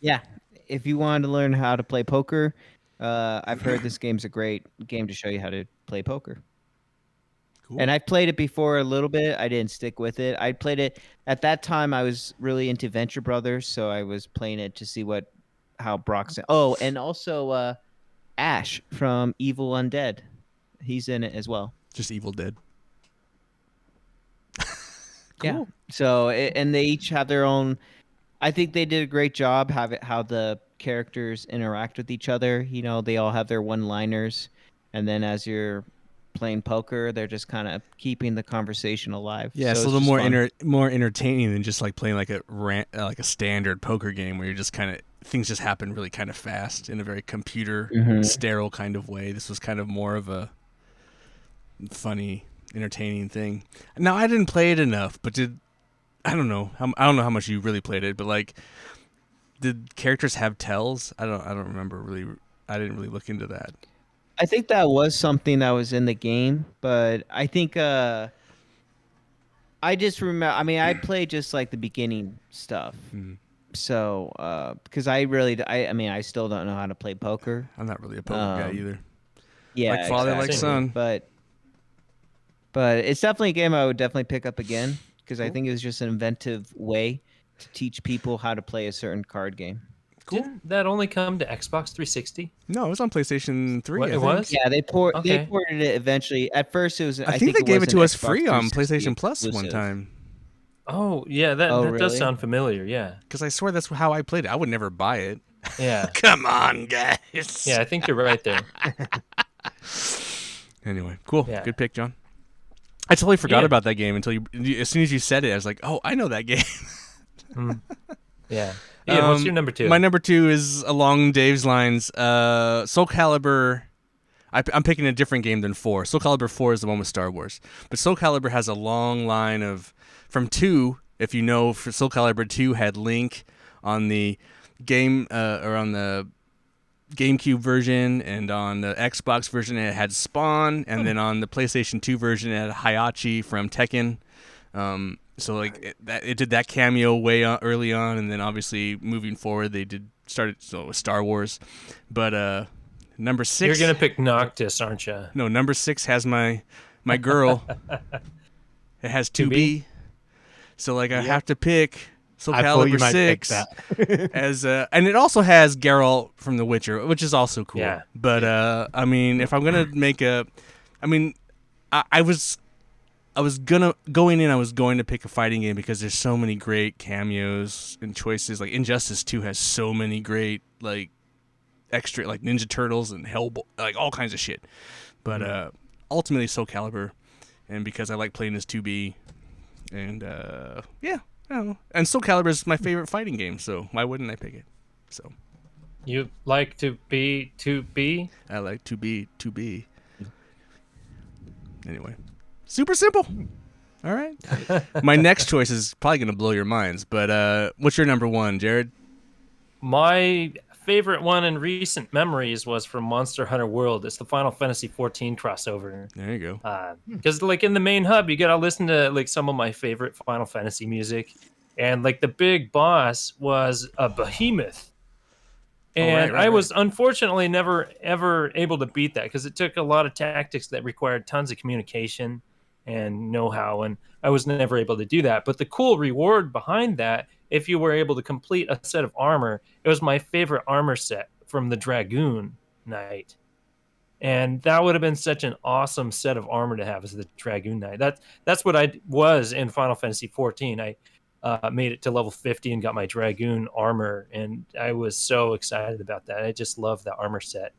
[SPEAKER 5] yeah, if you wanted to learn how to play poker, I've heard this game's a great game to show you how to play poker.
[SPEAKER 2] Cool.
[SPEAKER 5] And I've played it before a little bit. I didn't stick with it. I played it at that time. I was really into Venture Brothers, so I was playing it to see how Brock's. Oh, and also Ash from Evil Undead, he's in it as well.
[SPEAKER 2] Just Evil Dead.
[SPEAKER 5] Yeah. So and they each have their own. I think they did a great job how the characters interact with each other. They all have their one-liners, and then as you're playing poker, they're just kind of keeping the conversation alive.
[SPEAKER 2] Yeah, it's a little more entertaining than just like playing like a standard poker game where you're just kind of things just happen really kind of fast in a very computer sterile kind of way. This was kind of more of a funny, entertaining thing. Now I didn't play it enough, but I don't know how much you really played it, but like did characters have tells? I don't remember really. I didn't really look into that.
[SPEAKER 5] I think that was something that was in the game, but I think I just remember. I mean, I played just like the beginning stuff. So because I still don't know how to play poker.
[SPEAKER 2] I'm not really a poker guy either.
[SPEAKER 5] Yeah,
[SPEAKER 2] Like father, like
[SPEAKER 5] exactly.
[SPEAKER 2] son.
[SPEAKER 5] But it's definitely a game I would definitely pick up again because I think it was just an inventive way to teach people how to play a certain card game.
[SPEAKER 2] Cool.
[SPEAKER 4] Didn't that only come to Xbox 360?
[SPEAKER 2] No, it was on PlayStation 3.
[SPEAKER 4] What,
[SPEAKER 2] I
[SPEAKER 4] it
[SPEAKER 2] think.
[SPEAKER 4] was?
[SPEAKER 5] Yeah, they ported
[SPEAKER 4] Okay.
[SPEAKER 5] it eventually. At first, it was.
[SPEAKER 2] I think they gave it to us free on
[SPEAKER 5] PlayStation
[SPEAKER 2] PlayStation Plus one time.
[SPEAKER 4] Oh, yeah, that does
[SPEAKER 5] really?
[SPEAKER 4] sound familiar. Yeah.
[SPEAKER 2] Because I swear that's how I played it. I would never buy it.
[SPEAKER 4] Yeah.
[SPEAKER 2] Come on, guys.
[SPEAKER 4] Yeah, I think you're right there.
[SPEAKER 2] Anyway, cool.
[SPEAKER 4] Yeah.
[SPEAKER 2] Good pick, John. I totally forgot
[SPEAKER 4] Yeah.
[SPEAKER 2] about that game until as soon as you said it, I was like, oh, I know that game.
[SPEAKER 4] Yeah. Yeah, what's your number 2?
[SPEAKER 2] My number 2 is along Dave's lines. Soul Calibur. I'm picking a different game than 4. Soul Calibur 4 is the one with Star Wars. But Soul Calibur has a long line from 2, if you know, for Soul Calibur 2 had Link on the game or on the GameCube version, and on the Xbox version it had Spawn, and then on the PlayStation 2 version it had Hayachi from Tekken. So like it did that cameo early on, and then obviously moving forward they started with Star Wars. But number 6,
[SPEAKER 4] you're gonna pick Noctis, aren't you?
[SPEAKER 2] No, number 6 has my girl. It has 2B. So like I have to pick Soul Calibur 6 as and it also has Geralt from The Witcher, which is also cool.
[SPEAKER 4] Yeah.
[SPEAKER 2] But I mean, if I'm gonna make I was going to pick a fighting game because there's so many great cameos and choices. Like Injustice 2 has so many great like extra like Ninja Turtles and Hellboy, like all kinds of shit. But ultimately Soul Calibur, and because I like playing as 2B, and yeah. I don't know. And Soul Calibur is my favorite fighting game, so why wouldn't I pick it? So,
[SPEAKER 4] you like to be 2B?
[SPEAKER 2] I like to be 2B. Anyway, super simple. All right. My next choice is probably going to blow your minds, but what's your number 1, Jared?
[SPEAKER 4] My favorite one in recent memories was from Monster Hunter World. It's the Final Fantasy 14 crossover.
[SPEAKER 2] There you go.
[SPEAKER 4] Because like in the main hub, you gotta listen to like some of my favorite Final Fantasy music, and like the big boss was a behemoth, and
[SPEAKER 2] right.
[SPEAKER 4] I was unfortunately never ever able to beat that because it took a lot of tactics that required tons of communication and know-how, and I was never able to do that. But the cool reward behind that, if you were able to complete a set of armor, it was my favorite armor set from the Dragoon Knight. And that would have been such an awesome set of armor to have as the Dragoon Knight. That's what I was in Final Fantasy 14. I made it to level 50 and got my Dragoon armor, and I was so excited about that. I just love that armor set.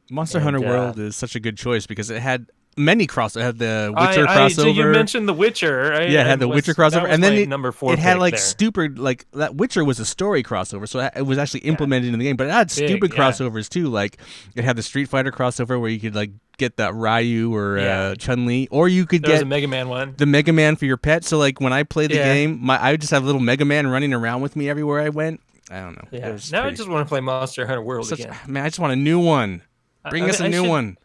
[SPEAKER 2] Monster Hunter World is such a good choice because it had many crossovers. It had the Witcher crossover.
[SPEAKER 4] So you mentioned the Witcher.
[SPEAKER 2] It had the Witcher crossover, and then
[SPEAKER 4] number 4
[SPEAKER 2] it had like
[SPEAKER 4] there.
[SPEAKER 2] stupid, like that Witcher was a story crossover, so it was actually implemented in the game. But it had stupid crossovers too. Like it had the Street Fighter crossover where you could like get that Ryu or Chun-Li, or you could get
[SPEAKER 4] a Mega Man one.
[SPEAKER 2] The Mega Man for your pet. So like when I played the game, I would just have little Mega Man running around with me everywhere I went. I don't know.
[SPEAKER 4] Yeah. Now I just want to play Monster Hunter World again.
[SPEAKER 2] Man, I just want a new one. Bring us a new one.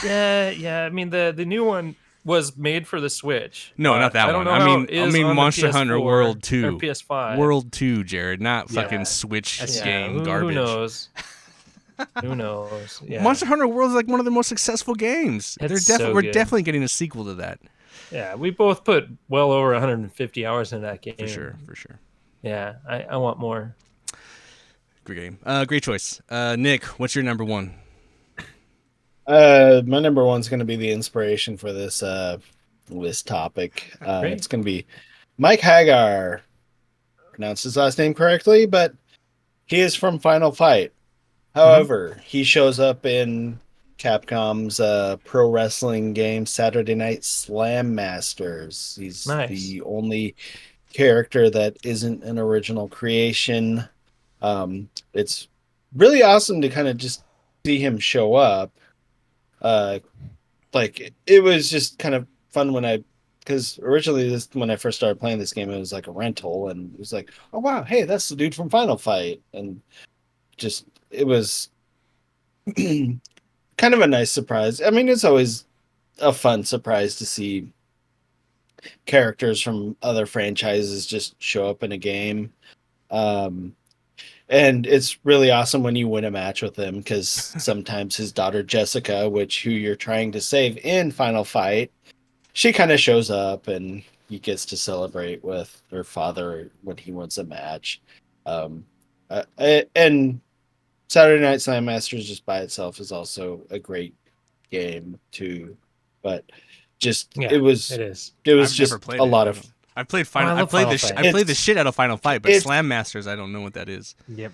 [SPEAKER 4] Yeah. I mean, the new one was made for the Switch.
[SPEAKER 2] No, not that one. I mean Monster Hunter World 2.
[SPEAKER 4] Or PS5.
[SPEAKER 2] World 2, Jared, not fucking Switch game garbage.
[SPEAKER 4] Who knows? Who knows? Yeah.
[SPEAKER 2] Monster Hunter World is like one of the most successful games. We're definitely getting a sequel to that.
[SPEAKER 4] Yeah, we both put well over 150 hours in that game.
[SPEAKER 2] For sure.
[SPEAKER 4] Yeah, I want more.
[SPEAKER 2] Great game. Great choice. Nick, what's your number 1?
[SPEAKER 6] My number 1's going to be the inspiration for this topic. It's going to be Mike Hagar. Pronounced his last name correctly, but he is from Final Fight. However, he shows up in Capcom's pro wrestling game Saturday Night Slam Masters. He's the only character that isn't an original creation. It's really awesome to kind of just see him show up. Like it was just kind of fun because originally when I first started playing this game, it was like a rental, and it was like, oh wow, hey, that's the dude from Final Fight, and just it was kind of a nice surprise. I mean, it's always a fun surprise to see characters from other franchises just show up in a game. And it's really awesome when you win a match with him, because sometimes his daughter Jessica, who you're trying to save in Final Fight, she kind of shows up and he gets to celebrate with her father when he wins a match. And Saturday Night Slam Masters just by itself is also a great game too, but it was just a lot of.
[SPEAKER 2] I played I played the shit out of Final Fight, but Slam Masters, I don't know what that is.
[SPEAKER 5] Yep.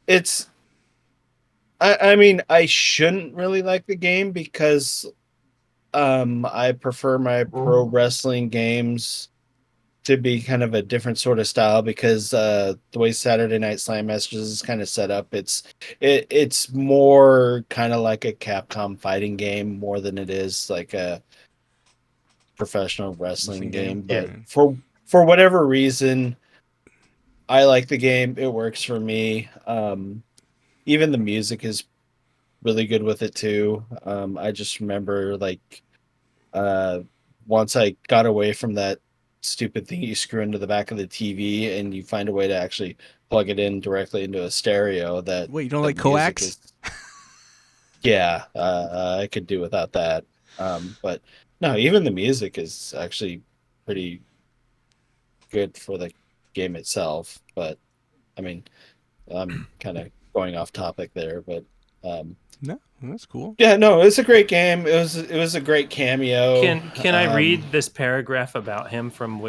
[SPEAKER 6] It's. I mean, I shouldn't really like the game because, I prefer my pro wrestling games to be kind of a different sort of style, because the way Saturday Night Slam Masters is kind of set up, it's more kind of like a Capcom fighting game more than it is like a professional wrestling game. But for whatever reason, I like the game. It works for me. Even the music is really good with it too. I just remember like uh, once I got away from that stupid thing you screw into the back of the TV and you find a way to actually plug it in directly into a stereo. That
[SPEAKER 2] Wait, you don't
[SPEAKER 6] the
[SPEAKER 2] like
[SPEAKER 6] music
[SPEAKER 2] coax?
[SPEAKER 6] yeah, I could do without that. But no, even the music is actually pretty good for the game itself. But I mean, I'm kind of going off topic there, but um,
[SPEAKER 2] No, that's cool.
[SPEAKER 6] yeah, no, it's a great game. It was a great cameo.
[SPEAKER 4] Can I read this paragraph about him from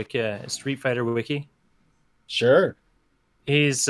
[SPEAKER 4] Street Fighter Wiki?
[SPEAKER 6] Sure.
[SPEAKER 4] He's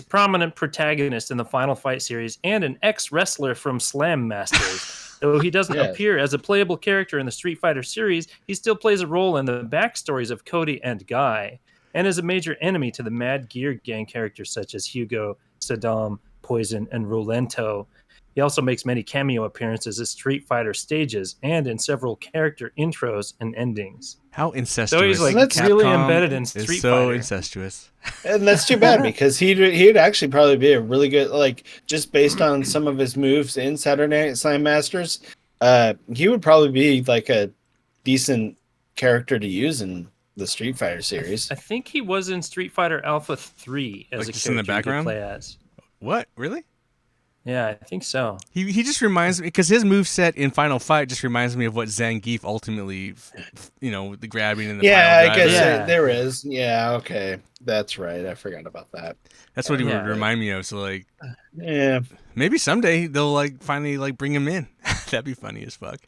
[SPEAKER 4] prominent protagonist in the Final Fight series and an ex-wrestler from Slam Masters. Though he doesn't
[SPEAKER 6] Yes.
[SPEAKER 4] appear as a playable character in the Street Fighter series, he still plays a role in the backstories of Cody and Guy, and is a major enemy to the Mad Gear Gang characters such as Hugo, Saddam, Poison, and Rolento. He also makes many cameo appearances at Street Fighter stages and in several character intros and endings.
[SPEAKER 2] How incestuous.
[SPEAKER 4] So he's like
[SPEAKER 6] That's
[SPEAKER 4] really
[SPEAKER 2] Capcom
[SPEAKER 4] embedded in
[SPEAKER 2] is
[SPEAKER 4] Street
[SPEAKER 2] so
[SPEAKER 4] Fighter.
[SPEAKER 2] incestuous.
[SPEAKER 6] And that's too bad because he'd actually probably be a really good, like, just based on some of his moves in Saturday Night Slam Masters, he would probably be like a decent character to use in the Street Fighter series.
[SPEAKER 4] I think he was in Street Fighter Alpha 3 as
[SPEAKER 2] Like
[SPEAKER 4] a
[SPEAKER 2] just in the
[SPEAKER 4] character you could
[SPEAKER 2] background?
[SPEAKER 4] play as.
[SPEAKER 2] What? Really?
[SPEAKER 4] Yeah, I think so.
[SPEAKER 2] He just reminds me, because his moveset in Final Fight just reminds me of what Zangief ultimately, the grabbing and the
[SPEAKER 6] Yeah,
[SPEAKER 2] pile
[SPEAKER 6] I guess
[SPEAKER 2] driver.
[SPEAKER 4] Yeah.
[SPEAKER 6] there is. Yeah, okay. That's right. I forgot about that.
[SPEAKER 2] That's what he
[SPEAKER 4] Yeah.
[SPEAKER 2] would remind me of. So like,
[SPEAKER 6] Yeah.
[SPEAKER 2] maybe someday they'll like finally like bring him in. That'd be funny as fuck.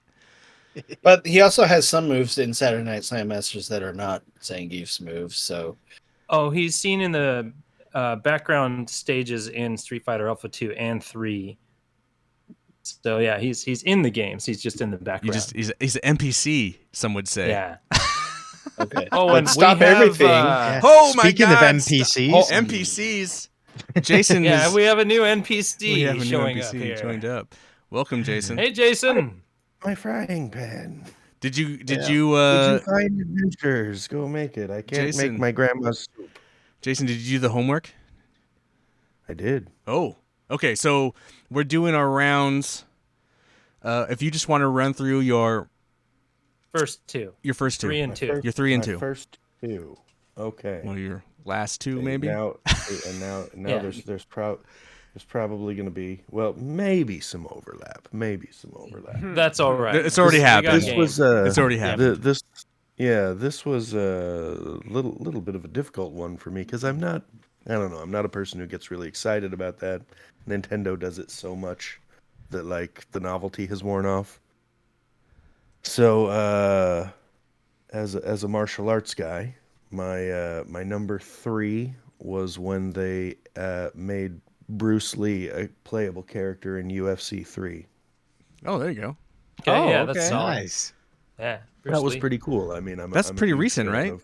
[SPEAKER 6] But he also has some moves in Saturday Night Slam Masters that are not Zangief's moves, so
[SPEAKER 4] Oh, he's seen in the background stages in Street Fighter Alpha 2 and 3. So yeah, he's in the games. He's just in the background.
[SPEAKER 2] He's an NPC. Some would say.
[SPEAKER 4] Yeah.
[SPEAKER 6] okay.
[SPEAKER 4] Oh,
[SPEAKER 6] But
[SPEAKER 4] and
[SPEAKER 6] stop
[SPEAKER 4] we have,
[SPEAKER 6] everything.
[SPEAKER 2] Oh my
[SPEAKER 3] Speaking
[SPEAKER 2] God!
[SPEAKER 3] of NPCs,
[SPEAKER 2] NPCs. Jason.
[SPEAKER 4] Yeah,
[SPEAKER 2] is,
[SPEAKER 4] we have a new NPC
[SPEAKER 2] we have a new
[SPEAKER 4] showing
[SPEAKER 2] NPC
[SPEAKER 4] up here.
[SPEAKER 2] joined up. Welcome, Jason.
[SPEAKER 4] Hey, Jason.
[SPEAKER 7] My frying pan.
[SPEAKER 2] Did you
[SPEAKER 7] Would you
[SPEAKER 2] uh
[SPEAKER 7] find adventures? Go make it. I can't
[SPEAKER 2] Jason.
[SPEAKER 7] make my grandma's soup.
[SPEAKER 2] Jason, did you do the homework?
[SPEAKER 7] I did.
[SPEAKER 2] Oh, okay. So we're doing our rounds. If you just want to run through your
[SPEAKER 4] First two.
[SPEAKER 2] first two,
[SPEAKER 4] 3 and 2.
[SPEAKER 2] You're 3 and
[SPEAKER 7] My
[SPEAKER 2] 2.
[SPEAKER 7] first two. Okay.
[SPEAKER 2] Well, your last two,
[SPEAKER 7] Okay,
[SPEAKER 2] maybe.
[SPEAKER 7] Now
[SPEAKER 4] Yeah.
[SPEAKER 7] there's probably going to be maybe some overlap. Maybe some overlap.
[SPEAKER 4] That's all right.
[SPEAKER 2] It's already
[SPEAKER 4] We got
[SPEAKER 2] happened.
[SPEAKER 7] This
[SPEAKER 4] game.
[SPEAKER 7] was
[SPEAKER 2] It's already happened.
[SPEAKER 7] this was a little bit of a difficult one for me because I'm not a person who gets really excited about that. Nintendo does it so much that like the novelty has worn off. So as a martial arts guy, my number 3 was when they made Bruce Lee a playable character in UFC 3.
[SPEAKER 2] Oh, there you go.
[SPEAKER 4] Okay, yeah, that's solid.
[SPEAKER 3] Nice.
[SPEAKER 4] Yeah,
[SPEAKER 7] That was
[SPEAKER 4] Lee.
[SPEAKER 7] pretty cool. I mean,
[SPEAKER 2] That's
[SPEAKER 7] I'm a
[SPEAKER 2] pretty
[SPEAKER 7] huge
[SPEAKER 2] recent,
[SPEAKER 7] fan
[SPEAKER 2] right?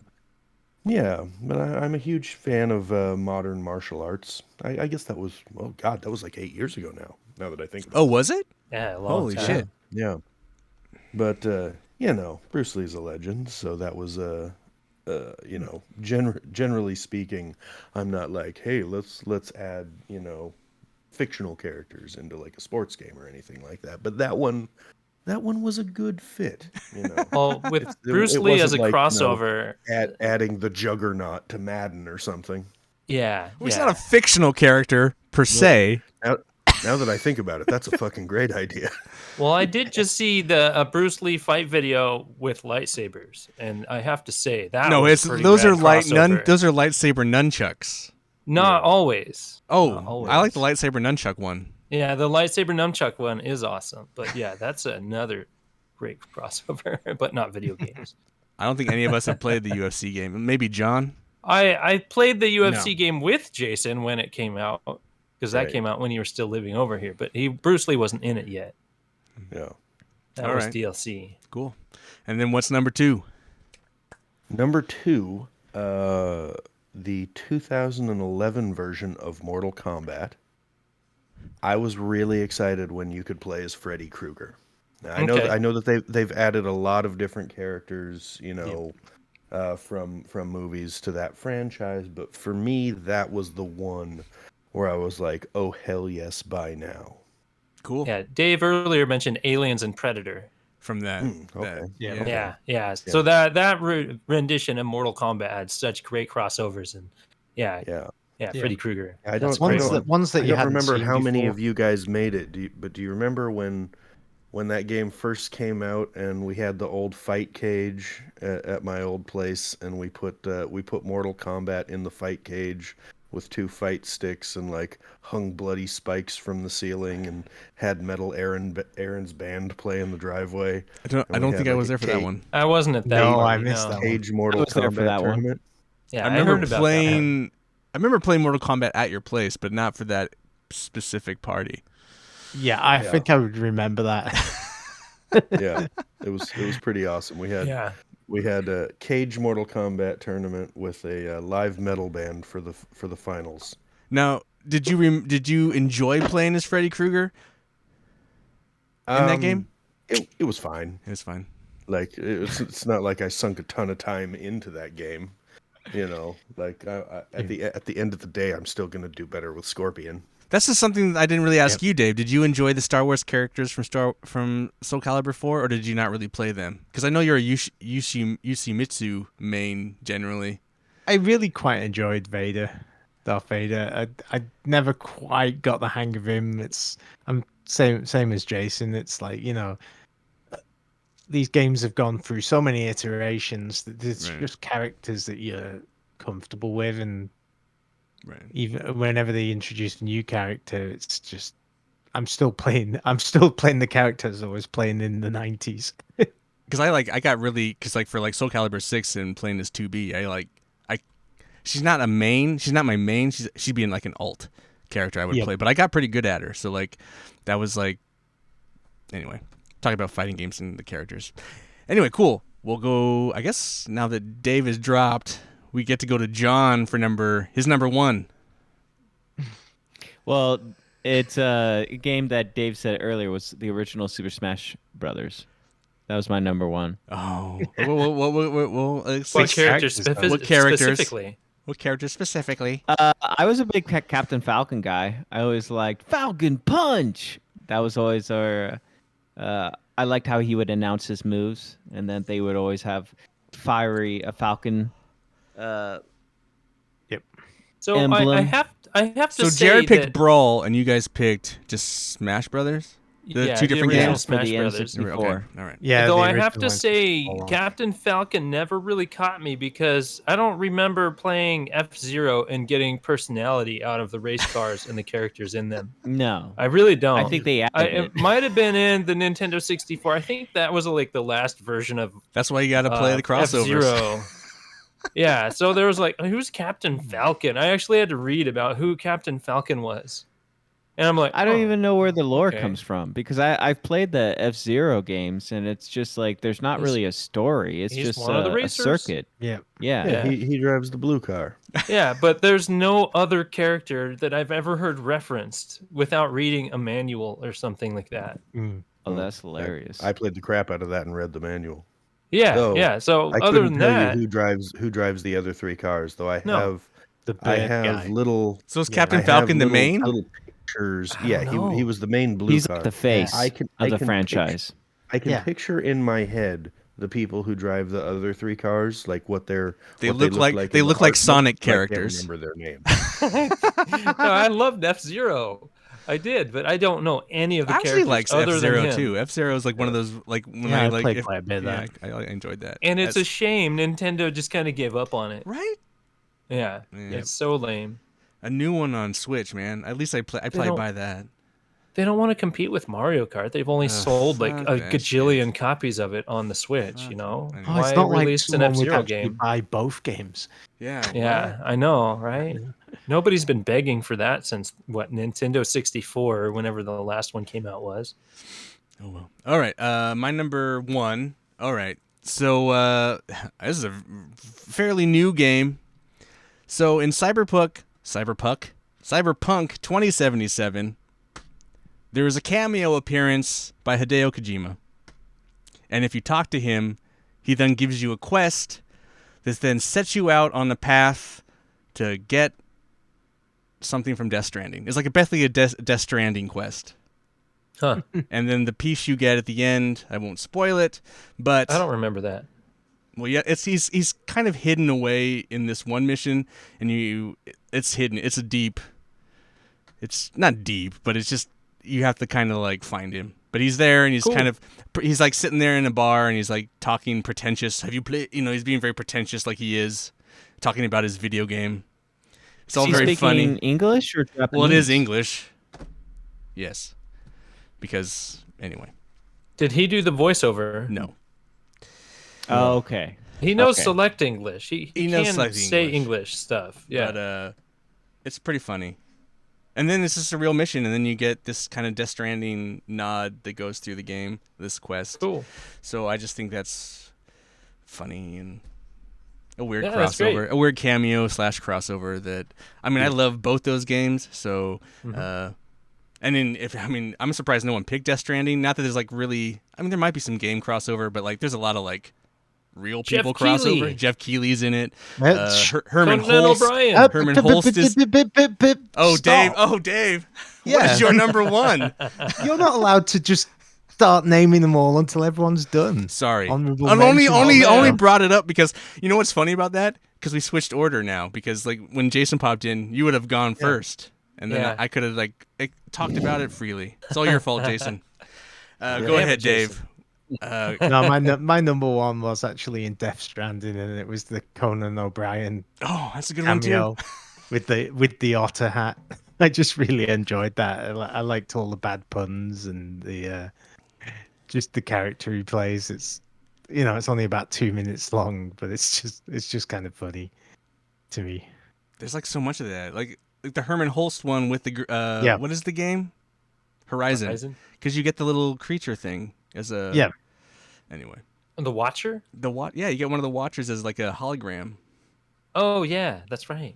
[SPEAKER 7] Yeah, but I'm a huge fan of modern martial arts. I guess that was that was like 8 years ago now. Now that I think about
[SPEAKER 2] Oh, was it?
[SPEAKER 4] Yeah, a long
[SPEAKER 2] Holy
[SPEAKER 4] time.
[SPEAKER 2] shit.
[SPEAKER 7] yeah. But Bruce Lee's a legend, so that was generally speaking, I'm not like, hey, let's add fictional characters into like a sports game or anything like that. But that one was a good fit.
[SPEAKER 4] Well, with
[SPEAKER 7] It
[SPEAKER 4] Bruce Lee as a
[SPEAKER 7] wasn't like,
[SPEAKER 4] crossover,
[SPEAKER 7] adding the Juggernaut to Madden or something.
[SPEAKER 4] yeah,
[SPEAKER 2] Well, he's
[SPEAKER 4] yeah.
[SPEAKER 2] not a fictional character per se.
[SPEAKER 7] Now that I think about it, that's a fucking great idea.
[SPEAKER 4] Well, I did just see the Bruce Lee fight video with lightsabers, and I have to say that
[SPEAKER 2] No,
[SPEAKER 4] was
[SPEAKER 2] it's
[SPEAKER 4] pretty
[SPEAKER 2] those
[SPEAKER 4] rad
[SPEAKER 2] are
[SPEAKER 4] crossover.
[SPEAKER 2] those are lightsaber nunchucks.
[SPEAKER 4] Not always.
[SPEAKER 2] Oh,
[SPEAKER 4] Not always.
[SPEAKER 2] I like the lightsaber nunchuck one.
[SPEAKER 4] Yeah, the lightsaber nunchuck one is awesome, but yeah, that's another great crossover, but not video games.
[SPEAKER 2] I don't think any of us have played the UFC game. Maybe John.
[SPEAKER 4] I played the UFC
[SPEAKER 3] No.
[SPEAKER 4] game with Jason when it came out, because that
[SPEAKER 7] Right.
[SPEAKER 4] came out when you were still living over here, but Bruce Lee wasn't in it yet.
[SPEAKER 7] Yeah.
[SPEAKER 4] That
[SPEAKER 2] All
[SPEAKER 4] was
[SPEAKER 2] right.
[SPEAKER 4] DLC.
[SPEAKER 2] Cool. And then what's number 2?
[SPEAKER 7] Number 2, the 2011 version of Mortal Kombat. I was really excited when you could play as Freddy Krueger. Now,
[SPEAKER 4] Okay.
[SPEAKER 7] I know that they've added a lot of different characters, from movies to that franchise. But for me, that was the one where I was like, oh hell yes, buy now.
[SPEAKER 2] Cool.
[SPEAKER 4] Yeah, Dave earlier mentioned Aliens and Predator.
[SPEAKER 2] From that.
[SPEAKER 7] Okay.
[SPEAKER 4] Yeah. So that rendition of Mortal Kombat had such great crossovers, and yeah, Freddy Krueger.
[SPEAKER 7] I
[SPEAKER 3] Ones that
[SPEAKER 7] I
[SPEAKER 3] you
[SPEAKER 7] don't
[SPEAKER 3] hadn't
[SPEAKER 7] remember
[SPEAKER 3] seen
[SPEAKER 7] how many
[SPEAKER 3] before.
[SPEAKER 7] of you guys made it. Do you remember when that game first came out and we had the old fight cage at my old place, and we put Mortal Kombat in the fight cage with 2 fight sticks and like hung bloody spikes from the ceiling and had Metal Aaron's band play in the driveway.
[SPEAKER 2] I don't think I was there for that one.
[SPEAKER 4] I wasn't at that.
[SPEAKER 3] No,
[SPEAKER 4] party,
[SPEAKER 3] I missed that one.
[SPEAKER 7] Cage Mortal Kombat tournament.
[SPEAKER 4] Yeah,
[SPEAKER 2] I remember
[SPEAKER 4] heard about
[SPEAKER 2] playing. I remember playing Mortal Kombat at your place, but not for that specific party.
[SPEAKER 3] Yeah, I think I would remember that.
[SPEAKER 7] Yeah, it was pretty awesome. We had a Cage Mortal Kombat tournament with a live metal band for the finals.
[SPEAKER 2] Now, did you enjoy playing as Freddy Krueger in that game?
[SPEAKER 7] It was fine.
[SPEAKER 2] It was fine.
[SPEAKER 7] Like it's not like I sunk a ton of time into that game. Like at the end of the day, I'm still gonna do better with Scorpion.
[SPEAKER 2] That's just something I didn't really ask you, Dave. Did you enjoy the Star Wars characters from Soul Calibur 4, or did you not really play them? Because I know you're a Yoshimitsu main generally.
[SPEAKER 3] I really quite enjoyed Darth Vader. I never quite got the hang of him. I'm same as Jason. It's like, these games have gone through so many iterations that there's just characters that you're comfortable with, and even whenever they introduce a new character, it's just I'm still playing the characters I was playing in the 90s.
[SPEAKER 2] Because I got really, for Soul Calibur 6 and playing as 2B, she's not a main, she's not my main, she'd be in like an alt character I would play, but I got pretty good at her, so that was anyway, talking about fighting games and the characters. Anyway, cool. We'll go, I guess now that Dave is dropped, we get to go to John for his number 1.
[SPEAKER 5] Well, it's a game that Dave said earlier was the original Super Smash Brothers. That was my number 1.
[SPEAKER 2] Oh.
[SPEAKER 4] What characters specifically?
[SPEAKER 2] What characters specifically?
[SPEAKER 5] I was a big Captain Falcon guy. I always liked Falcon Punch. That was always our... I liked how he would announce his moves, and then they would always have a Falcon...
[SPEAKER 4] So
[SPEAKER 5] emblem.
[SPEAKER 4] I have to
[SPEAKER 2] so
[SPEAKER 4] say
[SPEAKER 2] Jared picked
[SPEAKER 4] that,
[SPEAKER 2] Brawl, and you guys picked just Smash Brothers? The two different
[SPEAKER 4] original
[SPEAKER 2] games?
[SPEAKER 4] Smash
[SPEAKER 5] For the
[SPEAKER 4] Brothers.
[SPEAKER 5] N64.
[SPEAKER 2] Okay. All right.
[SPEAKER 3] Yeah,
[SPEAKER 4] Though
[SPEAKER 3] the
[SPEAKER 4] I have
[SPEAKER 3] original
[SPEAKER 4] to
[SPEAKER 3] ones
[SPEAKER 4] say,
[SPEAKER 3] were
[SPEAKER 4] Captain Falcon never really caught me because I don't remember playing F-Zero and getting personality out of the race cars and the characters in them.
[SPEAKER 5] No.
[SPEAKER 4] I really don't.
[SPEAKER 5] I think they added
[SPEAKER 4] it might have been in the Nintendo 64. I think that was the last version of
[SPEAKER 2] That's why you got to play the crossovers.
[SPEAKER 4] F-Zero. Yeah, so there was who's Captain Falcon? I actually had to read about who Captain Falcon was. And I'm like,
[SPEAKER 5] I don't
[SPEAKER 4] oh,
[SPEAKER 5] even know where the lore
[SPEAKER 4] okay.
[SPEAKER 5] comes from, because I've played the F-Zero games, and it's just there's not really a story. It's
[SPEAKER 4] he's
[SPEAKER 5] just
[SPEAKER 4] one of the
[SPEAKER 5] a
[SPEAKER 4] racers.
[SPEAKER 5] circuit.
[SPEAKER 3] Yeah.
[SPEAKER 5] Yeah.
[SPEAKER 7] He drives the blue car.
[SPEAKER 4] Yeah, but there's no other character that I've ever heard referenced without reading a manual or something like that.
[SPEAKER 5] Oh, that's hilarious.
[SPEAKER 7] I played the crap out of that and read the manual.
[SPEAKER 4] Yeah,
[SPEAKER 7] So,
[SPEAKER 4] yeah. So
[SPEAKER 7] I
[SPEAKER 4] other
[SPEAKER 7] couldn't
[SPEAKER 4] than
[SPEAKER 7] tell
[SPEAKER 4] that,
[SPEAKER 7] you who drives the other 3 cars, though. I
[SPEAKER 4] No.
[SPEAKER 7] have little.
[SPEAKER 2] So is Captain
[SPEAKER 7] I have
[SPEAKER 2] Falcon the
[SPEAKER 7] little-
[SPEAKER 2] main?
[SPEAKER 7] Little pictures. Yeah,
[SPEAKER 4] know.
[SPEAKER 7] he was the main blue
[SPEAKER 5] He's
[SPEAKER 7] car.
[SPEAKER 5] the face
[SPEAKER 7] I
[SPEAKER 5] of the
[SPEAKER 7] can
[SPEAKER 5] franchise.
[SPEAKER 7] I can picture in my head the people who drive the other 3 cars, like what
[SPEAKER 2] They
[SPEAKER 7] what
[SPEAKER 2] look like
[SPEAKER 7] in
[SPEAKER 2] they
[SPEAKER 7] the
[SPEAKER 2] look like
[SPEAKER 7] art book,
[SPEAKER 2] Sonic
[SPEAKER 7] but I can't
[SPEAKER 2] characters.
[SPEAKER 7] remember their name.
[SPEAKER 4] No, I loved F-Zero. I did, but I don't know any of the
[SPEAKER 2] I actually
[SPEAKER 4] characters
[SPEAKER 2] likes
[SPEAKER 4] other
[SPEAKER 2] F-Zero
[SPEAKER 4] than him.
[SPEAKER 2] too. F-Zero is one of those when
[SPEAKER 3] I
[SPEAKER 2] I
[SPEAKER 3] played quite a bit of that.
[SPEAKER 2] I enjoyed that.
[SPEAKER 4] And it's a
[SPEAKER 2] That's-
[SPEAKER 4] shame Nintendo just kind of gave up on it.
[SPEAKER 2] right.
[SPEAKER 4] Yeah,
[SPEAKER 2] Yeah.
[SPEAKER 4] it's so lame.
[SPEAKER 2] A new one on Switch, man. At least I probably
[SPEAKER 4] don't-
[SPEAKER 2] buy that.
[SPEAKER 4] They don't want to compete with Mario Kart. They've only sold
[SPEAKER 2] fuck
[SPEAKER 4] a
[SPEAKER 2] that
[SPEAKER 4] gajillion copies of it on the Switch.
[SPEAKER 2] Fuck
[SPEAKER 4] You know,
[SPEAKER 2] that.
[SPEAKER 3] Oh, it's
[SPEAKER 4] why
[SPEAKER 3] not like
[SPEAKER 4] release an
[SPEAKER 3] someone would
[SPEAKER 4] F-Zero
[SPEAKER 3] actually
[SPEAKER 4] game?
[SPEAKER 3] buy both games.
[SPEAKER 2] Yeah.
[SPEAKER 4] Yeah, I know, right? Nobody's been begging for that since Nintendo 64 or whenever the last one came out was.
[SPEAKER 2] Oh well. All right. My number 1. All right. So this is a fairly new game. So in Cyberpunk 2077, there is a cameo appearance by Hideo Kojima. And if you talk to him, he then gives you a quest This then sets you out on the path to get something from Death Stranding. It's like basically a Death Stranding quest.
[SPEAKER 4] Huh.
[SPEAKER 2] And then the piece you get at the end, I won't spoil it, but
[SPEAKER 4] I don't remember that.
[SPEAKER 2] well, yeah, he's kind of hidden away in this one mission, and it's hidden. It's it's not deep, but it's just you have to kind of like find him. But he's there, and he's like sitting there in a bar, and he's like talking pretentious. Have you played? He's being very pretentious, like he is, talking about his video game. It's all very funny.
[SPEAKER 5] Speaking English or Japanese?
[SPEAKER 2] Well, it is English. Yes, because anyway.
[SPEAKER 4] Did he do the voiceover?
[SPEAKER 2] No.
[SPEAKER 5] Oh, okay.
[SPEAKER 4] He knows
[SPEAKER 5] Okay.
[SPEAKER 4] select English. He
[SPEAKER 2] knows
[SPEAKER 4] can
[SPEAKER 2] select
[SPEAKER 4] say
[SPEAKER 2] English.
[SPEAKER 4] English stuff. Yeah.
[SPEAKER 2] But it's pretty funny. And then it's just a real mission, and then you get this kind of Death Stranding nod that goes through the game, this quest.
[SPEAKER 4] Cool.
[SPEAKER 2] So I just think that's funny and a weird
[SPEAKER 4] that's great.
[SPEAKER 2] crossover, a weird cameo / crossover that, I mean, I love both those games. So, and then I'm surprised no one picked Death Stranding. Not that there's like really, I mean, there might be some game crossover, but like there's a lot of like real
[SPEAKER 4] Jeff
[SPEAKER 2] people
[SPEAKER 4] Keighley.
[SPEAKER 2] crossover. Jeff Keighley's in it.
[SPEAKER 3] That's
[SPEAKER 2] Herman
[SPEAKER 4] Conan
[SPEAKER 2] Holst.
[SPEAKER 4] O'Brien.
[SPEAKER 2] Herman Holst is. Oh,
[SPEAKER 3] Stop.
[SPEAKER 2] Dave. Oh, Dave. What
[SPEAKER 3] Yeah.
[SPEAKER 2] is your number one?
[SPEAKER 3] You're not allowed to just start naming them all until everyone's done.
[SPEAKER 2] Sorry.
[SPEAKER 3] Honorable
[SPEAKER 2] I
[SPEAKER 3] mention.
[SPEAKER 2] only brought it up because you know what's funny about that? Because we switched order now. Because like when Jason popped in, you would have gone first, and then
[SPEAKER 4] Yeah.
[SPEAKER 2] I could have talked about it freely. It's all your fault, Jason. Go
[SPEAKER 4] Damn
[SPEAKER 2] ahead,
[SPEAKER 4] it, Jason.
[SPEAKER 2] Dave.
[SPEAKER 3] No, my number one was actually in Death Stranding, and it was the Conan O'Brien
[SPEAKER 2] Oh, that's a good one
[SPEAKER 3] cameo
[SPEAKER 2] too.
[SPEAKER 3] with the otter hat. I just really enjoyed that. I liked all the bad puns and the just the character he plays. It's it's only about 2 minutes long, but it's just kind of funny to me.
[SPEAKER 2] There's like so much of that. Like the Herman Holst one with the what is the game? Horizon. Because you get the little creature thing as a Anyway,
[SPEAKER 4] The Watcher?
[SPEAKER 2] Yeah, you get one of the Watchers as like a hologram.
[SPEAKER 4] Oh, yeah. That's right.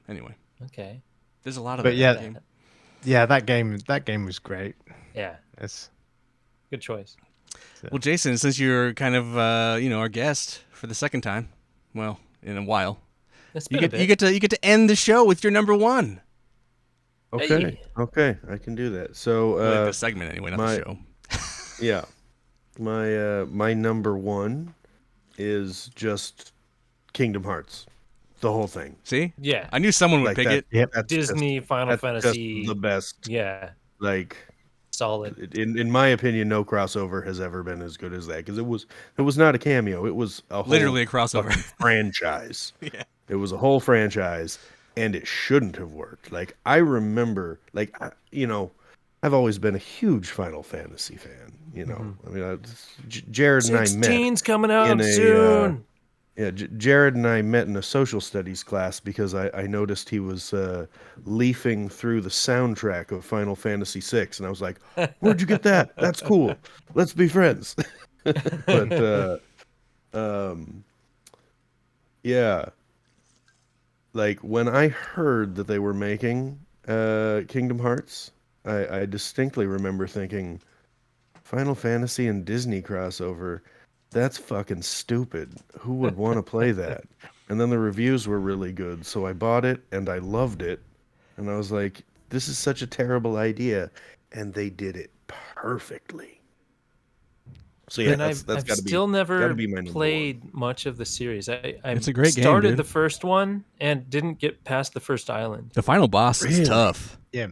[SPEAKER 2] Anyway,
[SPEAKER 4] Okay.
[SPEAKER 2] there's a lot of
[SPEAKER 3] But
[SPEAKER 2] that
[SPEAKER 3] yeah,
[SPEAKER 2] in the game.
[SPEAKER 3] that game was great.
[SPEAKER 4] Yeah.
[SPEAKER 3] It's
[SPEAKER 4] Good choice.
[SPEAKER 2] Well, Jason, since you're kind of our guest for the second time, well, in a while,
[SPEAKER 4] It's
[SPEAKER 2] you
[SPEAKER 4] been a
[SPEAKER 2] get
[SPEAKER 4] bit.
[SPEAKER 2] to end the show with your number one.
[SPEAKER 7] Okay, okay, I can do that. So,
[SPEAKER 2] Like the segment anyway, not the show.
[SPEAKER 7] yeah, my number one is just Kingdom Hearts, the whole thing.
[SPEAKER 2] See?
[SPEAKER 4] Yeah.
[SPEAKER 2] I knew someone would
[SPEAKER 7] Like
[SPEAKER 2] pick
[SPEAKER 7] that-
[SPEAKER 2] it.
[SPEAKER 3] Yep.
[SPEAKER 7] That's
[SPEAKER 4] Disney, Final
[SPEAKER 7] that's
[SPEAKER 4] Fantasy.
[SPEAKER 7] just the best.
[SPEAKER 4] Yeah.
[SPEAKER 7] Like,
[SPEAKER 4] Solid.
[SPEAKER 7] in my opinion, no crossover has ever been as good as that, because it was not a cameo. It was a whole
[SPEAKER 2] Literally a crossover.
[SPEAKER 7] fucking franchise.
[SPEAKER 2] Yeah.
[SPEAKER 7] It was a whole franchise, and it shouldn't have worked. Like, I remember, I've always been a huge Final Fantasy fan. I mean, Jared and I met
[SPEAKER 4] 16's coming out
[SPEAKER 7] in a,
[SPEAKER 4] soon.
[SPEAKER 7] Jared and I met in a social studies class because I noticed he was leafing through the soundtrack of Final Fantasy VI, and I was like, "Where'd you get that? That's cool. Let's be friends." But yeah, like when I heard that they were making Kingdom Hearts, I distinctly remember thinking, Final Fantasy and Disney crossover. That's fucking stupid. Who would want to play that? And then the reviews were really good, so I bought it and I loved it. And I was like, this is such a terrible idea. And they did it perfectly. So yeah,
[SPEAKER 4] And
[SPEAKER 7] that's
[SPEAKER 4] I've
[SPEAKER 7] gotta
[SPEAKER 4] still never
[SPEAKER 7] gotta be my number
[SPEAKER 4] played much of the series. I
[SPEAKER 2] It's a great game,
[SPEAKER 4] started
[SPEAKER 2] dude.
[SPEAKER 4] the first one and didn't get past the first island.
[SPEAKER 2] The final boss is
[SPEAKER 7] Really?
[SPEAKER 2] tough.
[SPEAKER 3] Yeah.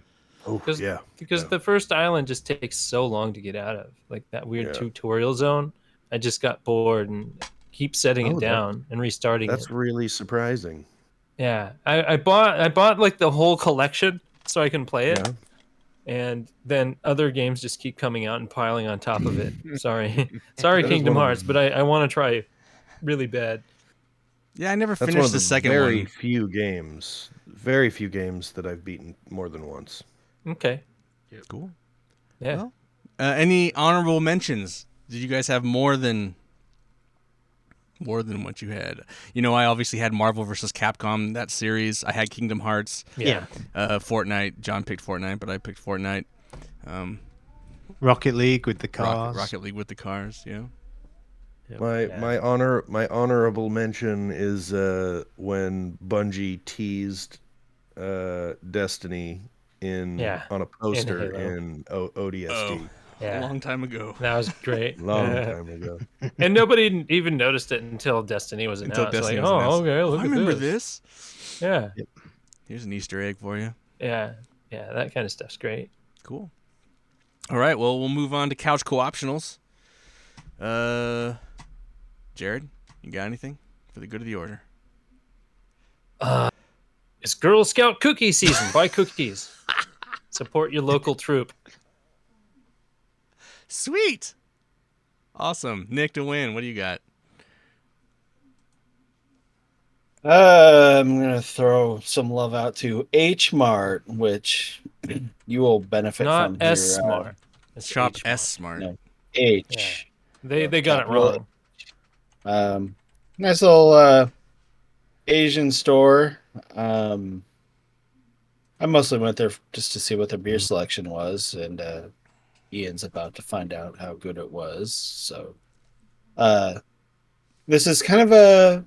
[SPEAKER 7] Oh,
[SPEAKER 4] Because
[SPEAKER 7] yeah.
[SPEAKER 4] the first island just takes so long to get out of. Like that weird
[SPEAKER 7] Yeah.
[SPEAKER 4] tutorial zone. I just got bored and keep setting
[SPEAKER 7] Oh,
[SPEAKER 4] it down and restarting
[SPEAKER 7] That's
[SPEAKER 4] it.
[SPEAKER 7] really surprising.
[SPEAKER 4] Yeah. I bought like the whole collection so I can play it.
[SPEAKER 7] Yeah.
[SPEAKER 4] And then other games just keep coming out and piling on top of it. Sorry. Sorry,
[SPEAKER 7] That is
[SPEAKER 4] Kingdom
[SPEAKER 7] one of
[SPEAKER 4] Hearts, but I want to try really bad.
[SPEAKER 2] Yeah, I never
[SPEAKER 7] That's one
[SPEAKER 2] finished
[SPEAKER 7] of
[SPEAKER 2] the second
[SPEAKER 7] very
[SPEAKER 2] one.
[SPEAKER 7] very few games that I've beaten more than once.
[SPEAKER 4] Okay.
[SPEAKER 2] Cool.
[SPEAKER 4] Yeah.
[SPEAKER 2] Well, any honorable mentions? Did you guys have more than what you had? I obviously had Marvel vs. Capcom, that series. I had Kingdom Hearts.
[SPEAKER 4] Yeah.
[SPEAKER 2] Fortnite. John picked Fortnite, but I picked Fortnite.
[SPEAKER 3] Rocket League with the cars.
[SPEAKER 2] Rocket League with the cars. Yeah.
[SPEAKER 7] My honorable mention is when Bungie teased Destiny on a poster in ODST.
[SPEAKER 2] A long time ago.
[SPEAKER 4] That was great.
[SPEAKER 7] Long time ago.
[SPEAKER 4] And nobody even noticed it until Destiny was announced.
[SPEAKER 2] Destiny
[SPEAKER 4] like,
[SPEAKER 2] was announced.
[SPEAKER 4] Okay, look
[SPEAKER 2] I
[SPEAKER 4] at
[SPEAKER 2] remember
[SPEAKER 4] this.
[SPEAKER 2] this.
[SPEAKER 4] Yeah.
[SPEAKER 3] Yep.
[SPEAKER 2] Here's an Easter egg for you.
[SPEAKER 4] Yeah, that kind of stuff's great.
[SPEAKER 2] Cool. All right, well, we'll move on to couch co-optionals. Jared, you got anything for the good of the order?
[SPEAKER 4] It's Girl Scout cookie season. Buy cookies. Support your local troop.
[SPEAKER 2] Sweet. Awesome. Nick to win. What do you got?
[SPEAKER 6] I'm gonna throw some love out to H Mart, which you will benefit
[SPEAKER 4] Not
[SPEAKER 6] from.
[SPEAKER 4] S
[SPEAKER 6] here,
[SPEAKER 4] Smart. It's
[SPEAKER 2] Shop
[SPEAKER 4] H
[SPEAKER 2] S Smart.
[SPEAKER 6] No, H.
[SPEAKER 4] Yeah. They got it wrong.
[SPEAKER 6] Nice little Asian store. I mostly went there just to see what their beer selection was, and Ian's about to find out how good it was. So, this is kind of a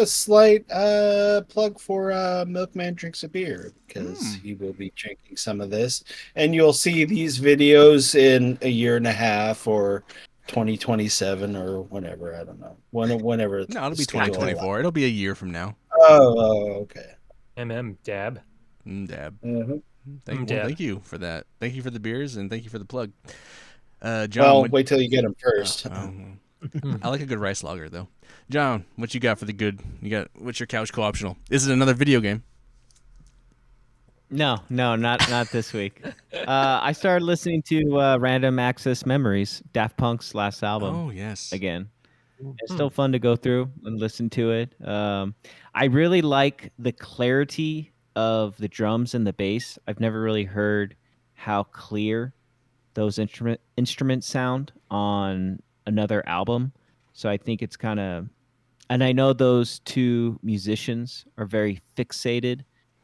[SPEAKER 6] slight plug for Milkman Drinks a Beer, because he will be drinking some of this, and you'll see these videos in a year and a half or 2027 or whenever. I don't know whenever.
[SPEAKER 2] No, it'll be 2024. It'll be a year from now.
[SPEAKER 6] Oh, okay.
[SPEAKER 4] Dab.
[SPEAKER 2] Dab.
[SPEAKER 6] Mm-hmm.
[SPEAKER 2] Thank you for that. Thank you for the beers, and thank you for the plug. John,
[SPEAKER 6] Well, wait till you get them first.
[SPEAKER 2] I like a good rice lager, though. John, what you got for the good? What's your couch co-optional? Is it another video game?
[SPEAKER 5] No, not this week. I started listening to Random Access Memories, Daft Punk's last album.
[SPEAKER 2] Oh, yes.
[SPEAKER 5] Again. It's still fun to go through and listen to it. I really like the clarity of the drums and the bass. I've never really heard how clear those instruments sound on another album. So I think it's kind of, and I know those two musicians are very fixated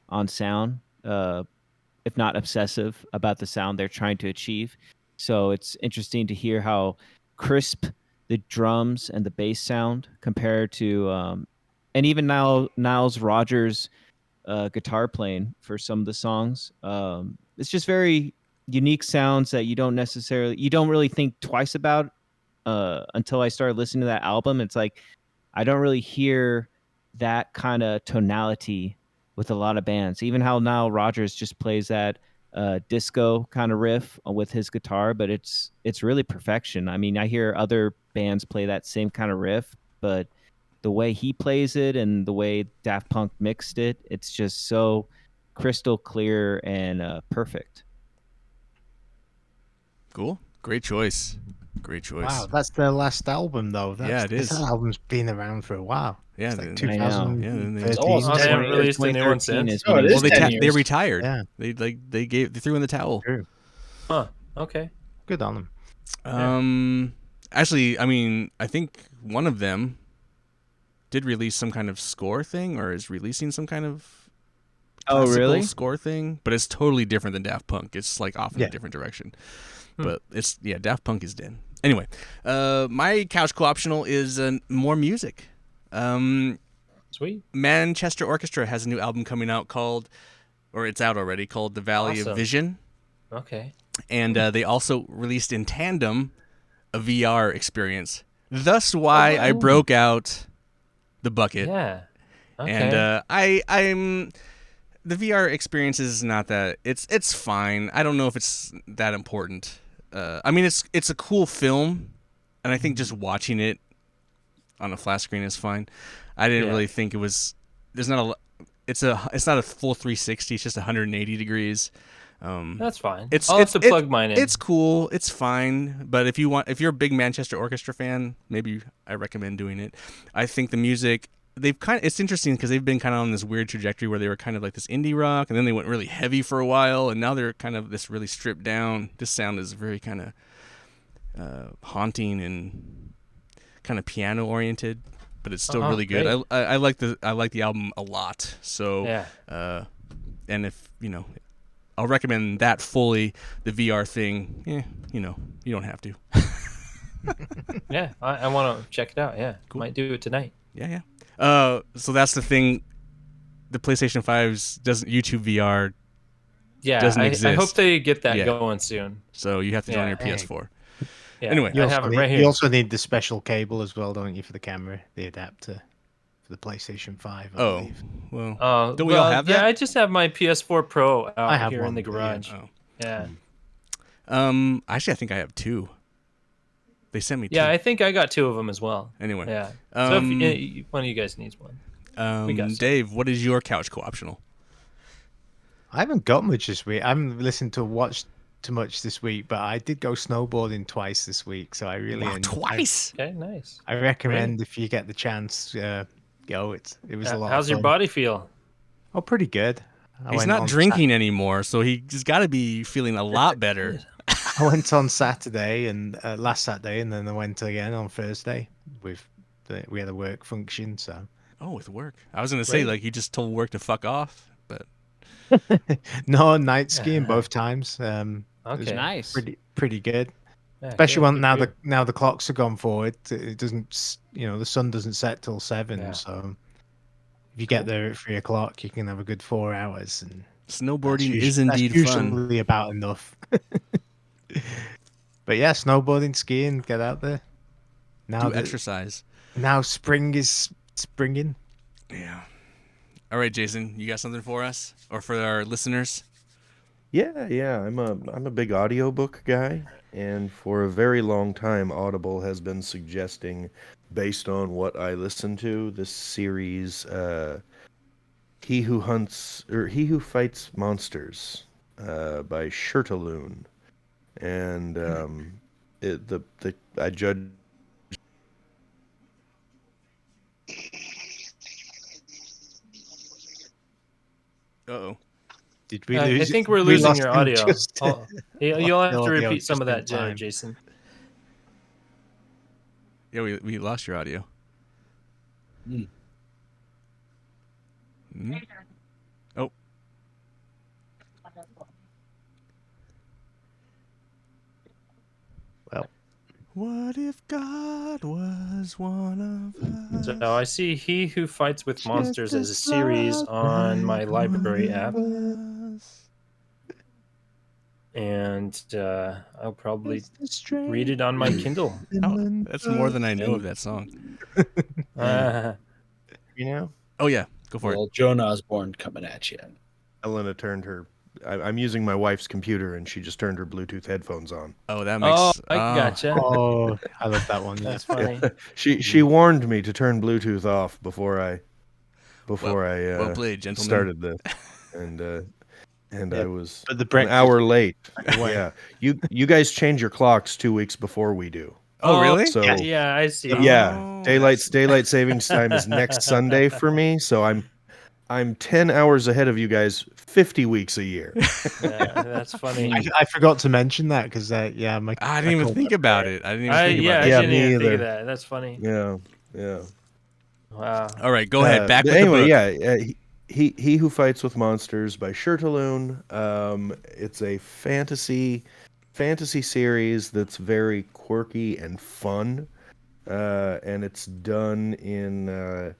[SPEAKER 5] on sound, if not obsessive about the sound they're trying to achieve. So it's interesting to hear how crisp the drums and the bass sound compared to, and even now Niles Rodgers' guitar playing for some of the songs. It's just very unique sounds that you don't really think twice about until I started listening to that album. It's like I don't really hear that kind of tonality with a lot of bands. Even how Nile Rodgers just plays that disco kind of riff with his guitar, but it's really perfection. I mean, I hear other bands play that same kind of riff, but the way he plays it and the way Daft Punk mixed it, it's just so crystal clear and perfect.
[SPEAKER 2] Cool. Great choice.
[SPEAKER 3] Wow, that's their last album, though.
[SPEAKER 2] Yeah, it is.
[SPEAKER 3] This album's been around for a while.
[SPEAKER 2] Yeah,
[SPEAKER 3] it's like
[SPEAKER 2] I
[SPEAKER 5] know.
[SPEAKER 3] 2013.
[SPEAKER 4] They haven't released a new one since.
[SPEAKER 6] Oh, it is
[SPEAKER 2] Well,
[SPEAKER 6] 10 years.
[SPEAKER 2] they retired.
[SPEAKER 3] Yeah.
[SPEAKER 2] They threw in the towel.
[SPEAKER 3] True.
[SPEAKER 4] Huh. Okay.
[SPEAKER 3] Good on them.
[SPEAKER 2] Actually, I mean, I think one of them did release some kind of score thing, or is releasing some kind of classical score thing, but it's totally different than Daft Punk. It's like off in a different direction. But Daft Punk is dead. Anyway, my couch co-optional is more music.
[SPEAKER 4] Sweet.
[SPEAKER 2] Manchester Orchestra has a new album coming out it's out already, called The Valley of Vision.
[SPEAKER 4] Okay.
[SPEAKER 2] And they also released in tandem a VR experience. Thus why I broke out the bucket.
[SPEAKER 4] Yeah. Okay.
[SPEAKER 2] And I'm the VR experience is not that it's fine. I don't know if it's that important. I mean, it's a cool film, and I think just watching it on a flat screen is fine. I didn't really think it was. There's not a. It's not a full 360. It's just 180 degrees.
[SPEAKER 4] That's fine.
[SPEAKER 2] I'll have
[SPEAKER 4] to plug mine in.
[SPEAKER 2] It's cool. It's fine. But if you're a big Manchester Orchestra fan, maybe I recommend doing it. I think the music. It's interesting because they've been kind of on this weird trajectory where they were kind of like this indie rock, and then they went really heavy for a while, and now they're kind of this really stripped down. This sound is very kind of haunting and kind of piano oriented, but it's still really good. I like the album a lot. So and if I'll recommend that fully. The VR thing, you don't have to.
[SPEAKER 4] Yeah, I want to check it out. Yeah,
[SPEAKER 2] Cool.
[SPEAKER 4] Might do it tonight.
[SPEAKER 2] Yeah. So that's the thing. The PlayStation 5's YouTube VR doesn't
[SPEAKER 4] I
[SPEAKER 2] exist.
[SPEAKER 4] hope they get that
[SPEAKER 2] Yeah.
[SPEAKER 4] going soon.
[SPEAKER 2] So you have to join
[SPEAKER 4] Yeah.
[SPEAKER 2] your PS4.
[SPEAKER 4] Yeah,
[SPEAKER 2] Anyway.
[SPEAKER 4] I have it right
[SPEAKER 3] You
[SPEAKER 4] here.
[SPEAKER 3] also need the special cable as well, don't you, for the camera, the adapter for the PlayStation 5, I believe.
[SPEAKER 2] Well, don't we all have that?
[SPEAKER 4] Yeah, I just have my PS4 Pro out
[SPEAKER 3] have
[SPEAKER 4] here in
[SPEAKER 3] one,
[SPEAKER 4] the
[SPEAKER 3] too,
[SPEAKER 4] garage.
[SPEAKER 2] Oh.
[SPEAKER 4] Yeah.
[SPEAKER 2] Actually, I think I have 2. They sent me 2.
[SPEAKER 4] Yeah, I think I got 2 of them as well.
[SPEAKER 2] Anyway.
[SPEAKER 4] Yeah. So if one of you guys needs one. We got some.
[SPEAKER 2] Dave, what is your couch co-optional?
[SPEAKER 3] I haven't got much this week. I haven't listened to watch too much this week, but I did go snowboarding twice this week, so I really
[SPEAKER 2] twice.
[SPEAKER 4] Okay, nice.
[SPEAKER 3] I recommend if you get the chance, go. It was a lot.
[SPEAKER 4] How's your body feel?
[SPEAKER 3] Oh, pretty good.
[SPEAKER 2] He's not drinking anymore, so he's got to be feeling a lot better.
[SPEAKER 3] I went on Saturday and last Saturday, and then I went again on Thursday. We had a work function, so.
[SPEAKER 2] Oh, with work. I was gonna say like you just told work to fuck off, but
[SPEAKER 3] no, night skiing both times.
[SPEAKER 4] Okay,
[SPEAKER 5] nice.
[SPEAKER 3] Pretty good.
[SPEAKER 4] Yeah,
[SPEAKER 3] Especially
[SPEAKER 4] good,
[SPEAKER 3] when
[SPEAKER 4] good.
[SPEAKER 3] now the clocks have gone forward. It doesn't, the sun doesn't set till 7.
[SPEAKER 4] Yeah.
[SPEAKER 3] So if you get there at 3:00, you can have a good 4 hours. And
[SPEAKER 2] snowboarding is indeed
[SPEAKER 3] that's
[SPEAKER 2] fun.
[SPEAKER 3] usually about enough. But yeah, snowboarding, skiing, get out there. Now
[SPEAKER 2] Do exercise.
[SPEAKER 3] Now spring is springing.
[SPEAKER 2] Yeah. All right, Jason, you got something for us or for our listeners?
[SPEAKER 7] Yeah. I'm a big audiobook guy, and for a very long time, Audible has been suggesting, based on what I listen to, this series, He Who Fights Monsters, by Shirtaloon, and I judge.
[SPEAKER 2] Uh-oh.
[SPEAKER 3] Did we lose?
[SPEAKER 4] I think we're losing
[SPEAKER 3] lost
[SPEAKER 4] your
[SPEAKER 3] him
[SPEAKER 4] audio.
[SPEAKER 3] just-
[SPEAKER 4] You'll have to
[SPEAKER 3] audio
[SPEAKER 4] repeat some of
[SPEAKER 3] just
[SPEAKER 4] that,
[SPEAKER 3] in time.
[SPEAKER 4] Jason.
[SPEAKER 2] Yeah, we lost your audio.
[SPEAKER 6] Hmm.
[SPEAKER 2] Mhm. Oh.
[SPEAKER 3] Well.
[SPEAKER 2] What if God was one of us?
[SPEAKER 4] So I see He Who Fights with Monsters as a series on my library app, and I'll probably read it on my Kindle.
[SPEAKER 2] Oh, that's more than I know of that song.
[SPEAKER 7] You know,
[SPEAKER 2] Oh yeah, go for
[SPEAKER 6] Well,
[SPEAKER 2] it.
[SPEAKER 6] Joan Osborne coming at you.
[SPEAKER 7] Elena turned her. I'm using my wife's computer, and she just turned her Bluetooth headphones on.
[SPEAKER 2] Oh, that makes.
[SPEAKER 4] Oh, I gotcha.
[SPEAKER 3] Oh, I love that one.
[SPEAKER 4] That's funny.
[SPEAKER 7] She warned me to turn Bluetooth off before I
[SPEAKER 2] well played, gentlemen.
[SPEAKER 7] started this, and I was
[SPEAKER 3] But the
[SPEAKER 7] an
[SPEAKER 3] breakfast-
[SPEAKER 7] hour late. Yeah, you guys change your clocks 2 weeks before we do.
[SPEAKER 2] Oh, really?
[SPEAKER 7] So
[SPEAKER 4] Yeah, I see.
[SPEAKER 7] yeah,
[SPEAKER 2] Oh,
[SPEAKER 7] daylight savings time is next Sunday for me. So I'm 10 hours ahead of you guys 50 weeks a year.
[SPEAKER 4] Yeah, that's funny.
[SPEAKER 3] I forgot to mention that because
[SPEAKER 2] I didn't even think about it. I didn't even think
[SPEAKER 4] I
[SPEAKER 2] about it.
[SPEAKER 7] Yeah,
[SPEAKER 4] didn't
[SPEAKER 7] me
[SPEAKER 4] even think
[SPEAKER 7] either.
[SPEAKER 4] of that. That's funny.
[SPEAKER 7] Yeah.
[SPEAKER 4] Wow.
[SPEAKER 2] All right, go ahead. Back
[SPEAKER 7] But
[SPEAKER 2] with
[SPEAKER 7] anyway,
[SPEAKER 2] the book.
[SPEAKER 7] yeah. He Who Fights with Monsters by Shirtaloon. It's a fantasy series that's very quirky and fun, and it's done in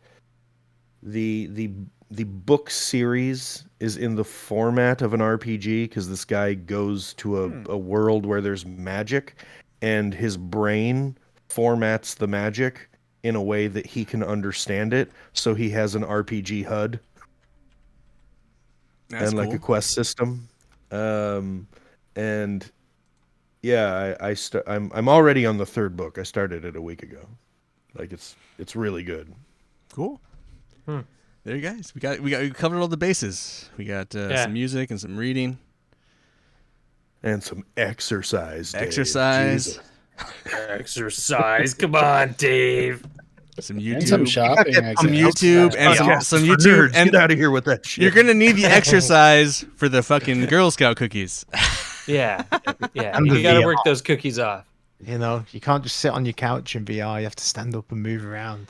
[SPEAKER 7] the book series is in the format of an RPG because this guy goes to a world where there's magic, and his brain formats the magic in a way that he can understand it. So he has an RPG HUD
[SPEAKER 2] That's
[SPEAKER 7] and like
[SPEAKER 2] cool.
[SPEAKER 7] a quest system. And yeah, I'm already on the 3rd book. I started it a week ago. Like it's really good.
[SPEAKER 2] Cool. There you guys. We covered all the bases. We got some music and some reading.
[SPEAKER 7] And some exercise. Dave.
[SPEAKER 2] Exercise.
[SPEAKER 7] Jesus.
[SPEAKER 4] Exercise. Come on, Dave.
[SPEAKER 2] Some
[SPEAKER 6] And
[SPEAKER 2] YouTube.
[SPEAKER 6] some shopping. I
[SPEAKER 2] Some
[SPEAKER 6] guess.
[SPEAKER 2] YouTube and some YouTube
[SPEAKER 7] Nerds,
[SPEAKER 2] and
[SPEAKER 7] get out of here with that shit.
[SPEAKER 2] you're gonna need the exercise for the fucking Girl Scout cookies.
[SPEAKER 4] Yeah. Yeah.
[SPEAKER 3] And the
[SPEAKER 4] You got to
[SPEAKER 3] VR.
[SPEAKER 4] work those cookies off.
[SPEAKER 3] You can't just sit on your couch in VR. You have to stand up and move around.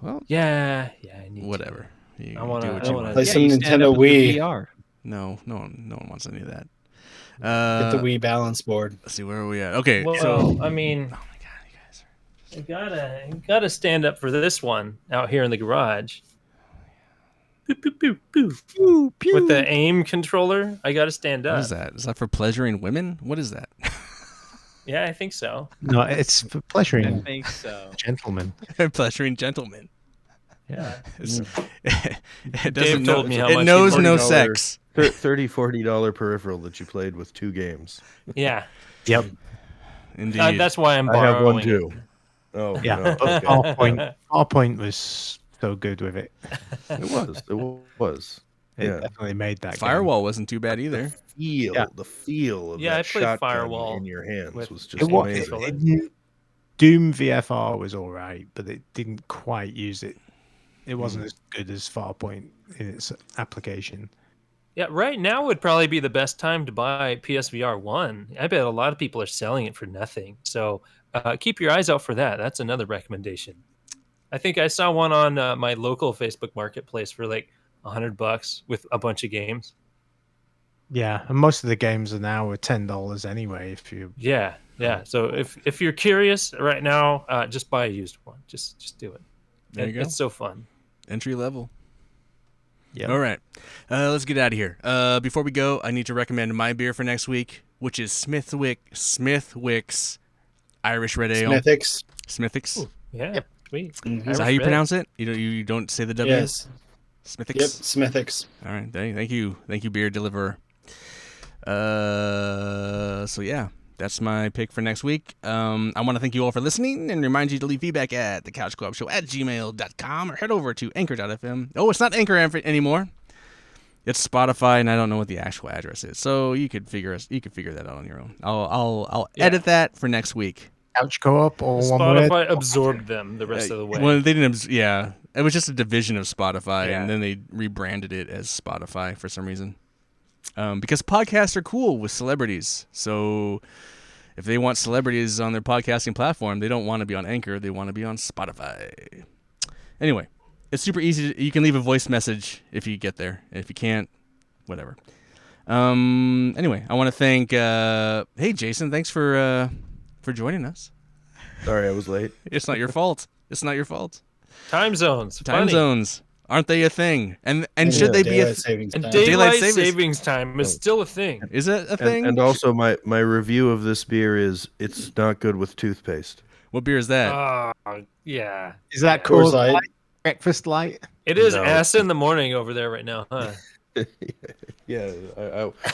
[SPEAKER 2] Well,
[SPEAKER 4] Yeah. I need
[SPEAKER 2] whatever. You
[SPEAKER 4] I wanna-
[SPEAKER 2] do what
[SPEAKER 4] I
[SPEAKER 2] you
[SPEAKER 4] wanna-
[SPEAKER 2] want.
[SPEAKER 6] Play
[SPEAKER 5] Yeah,
[SPEAKER 6] some
[SPEAKER 5] you stand
[SPEAKER 6] Nintendo
[SPEAKER 5] up with the
[SPEAKER 6] Wii.
[SPEAKER 5] VR.
[SPEAKER 2] No one wants any of that.
[SPEAKER 6] Get the Wii balance board.
[SPEAKER 2] Let's see, where are we at? Okay,
[SPEAKER 4] Well,
[SPEAKER 2] so
[SPEAKER 4] I mean,
[SPEAKER 2] oh my god, you guys are...
[SPEAKER 4] you gotta stand up for this one out here in the garage. Pew, pew, pew, pew.
[SPEAKER 3] Pew, pew.
[SPEAKER 4] With the aim controller, I gotta stand up.
[SPEAKER 2] What is that? Is that for pleasuring women? What is that?
[SPEAKER 4] Yeah, I think so.
[SPEAKER 3] No, it's for
[SPEAKER 5] I
[SPEAKER 3] pleasuring
[SPEAKER 5] think so.
[SPEAKER 3] gentlemen.
[SPEAKER 2] Pleasuring gentlemen.
[SPEAKER 3] Yeah.
[SPEAKER 2] It
[SPEAKER 4] Dave told me how
[SPEAKER 2] it
[SPEAKER 4] much
[SPEAKER 2] knows
[SPEAKER 4] he
[SPEAKER 2] no
[SPEAKER 7] $40
[SPEAKER 2] sex.
[SPEAKER 7] $30-$40 peripheral that you played with 2 games.
[SPEAKER 4] Yeah,
[SPEAKER 3] Yep.
[SPEAKER 2] Indeed.
[SPEAKER 4] that's why I'm
[SPEAKER 7] I
[SPEAKER 4] borrowing.
[SPEAKER 7] have one too. Oh
[SPEAKER 3] Yeah.
[SPEAKER 7] no,
[SPEAKER 3] But
[SPEAKER 7] okay.
[SPEAKER 3] Farpoint was so good with it.
[SPEAKER 7] It was.
[SPEAKER 3] It
[SPEAKER 7] Yeah.
[SPEAKER 3] definitely made that game.
[SPEAKER 2] Firewall wasn't too bad either.
[SPEAKER 7] The feel of
[SPEAKER 4] Yeah,
[SPEAKER 7] that
[SPEAKER 4] I played
[SPEAKER 7] shotgun
[SPEAKER 4] Firewall
[SPEAKER 7] in your hands
[SPEAKER 4] with-
[SPEAKER 7] was
[SPEAKER 3] It
[SPEAKER 7] just
[SPEAKER 3] was,
[SPEAKER 7] amazing.
[SPEAKER 3] Doom VFR was all right, but it didn't quite use it. It wasn't as good as Farpoint in its application.
[SPEAKER 4] Yeah, right now would probably be the best time to buy PSVR 1. I bet a lot of people are selling it for nothing. So keep your eyes out for that. That's another recommendation. I think I saw one on my local Facebook Marketplace for like $100 with a bunch of games.
[SPEAKER 3] Yeah, and most of the games are now $10 anyway. If you
[SPEAKER 4] Yeah. So if you're curious right now, just buy a used one. Just do it.
[SPEAKER 2] There you go.
[SPEAKER 4] It's so fun.
[SPEAKER 2] Entry level.
[SPEAKER 3] yeah,
[SPEAKER 2] All right. Let's get out of here. Before we go, I need to recommend my beer for next week, which is Smithwick's Irish Red Ale. Smithwick's.
[SPEAKER 4] Ooh, yeah.
[SPEAKER 3] Yep.
[SPEAKER 4] Sweet.
[SPEAKER 2] Is that how you pronounce it? You don't say the W?
[SPEAKER 6] Yes.
[SPEAKER 2] Smithwick's?
[SPEAKER 6] Yep. Smithwick's.
[SPEAKER 2] All right. Thank you, beer deliverer. So yeah, that's my pick for next week. I want to thank you all for listening and remind you to leave feedback at thecouchcoopshow@gmail.com or head over to anchor.fm. Oh, it's not Anchor anymore. It's Spotify, and I don't know what the actual address is. So you could figure that out on your own. I'll edit that for next week.
[SPEAKER 3] Couch Co-op or one word.
[SPEAKER 4] Spotify absorbed them the rest of the way.
[SPEAKER 2] Well, they didn't. Yeah, it was just a division of Spotify,
[SPEAKER 4] Yeah.
[SPEAKER 2] and then they rebranded it as Spotify for some reason. Because podcasts are cool with celebrities. So if they want celebrities on their podcasting platform, they don't want to be on Anchor. They want to be on Spotify. Anyway, it's super easy. You can leave a voice message if you get there. If you can't, whatever. Anyway, I want to thank. Hey, Jason, thanks for joining us.
[SPEAKER 7] Sorry, I was late.
[SPEAKER 2] It's not your fault. It's not your fault.
[SPEAKER 4] Time zones.
[SPEAKER 2] Time
[SPEAKER 4] funny.
[SPEAKER 2] zones. Aren't they a thing? And should they be a
[SPEAKER 6] Daylight savings
[SPEAKER 4] And
[SPEAKER 6] time.
[SPEAKER 4] daylight
[SPEAKER 2] Daylight
[SPEAKER 4] savings time is still a thing.
[SPEAKER 2] Is it a thing?
[SPEAKER 7] And also, my review of this beer is it's not good with toothpaste.
[SPEAKER 2] What beer is that?
[SPEAKER 4] Yeah.
[SPEAKER 3] Is that
[SPEAKER 6] Coors
[SPEAKER 3] Coors
[SPEAKER 6] Light.
[SPEAKER 3] Light? Breakfast Light?
[SPEAKER 4] It is
[SPEAKER 7] No.
[SPEAKER 4] ass in the morning over there right now, huh?
[SPEAKER 7] Yeah.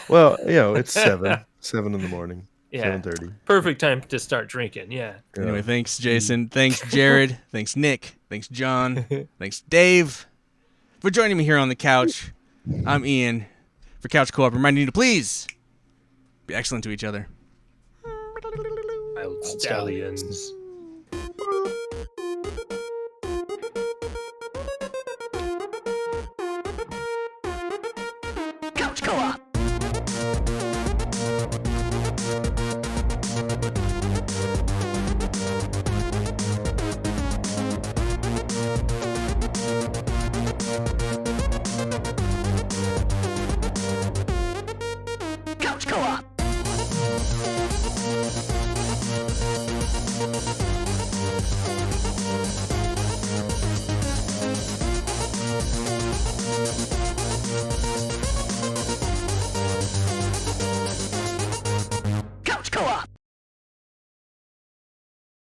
[SPEAKER 7] Well, it's 7 in the morning.
[SPEAKER 4] Yeah.
[SPEAKER 7] 7:30.
[SPEAKER 4] Perfect time to start drinking. Yeah.
[SPEAKER 2] Anyway, thanks, Jason. Thanks, Jared. Thanks, Nick. Thanks, John. Thanks, Dave, for joining me here on the couch. I'm Ian for Couch Co-op, reminding you to please be excellent to each other.
[SPEAKER 4] Wild stallions.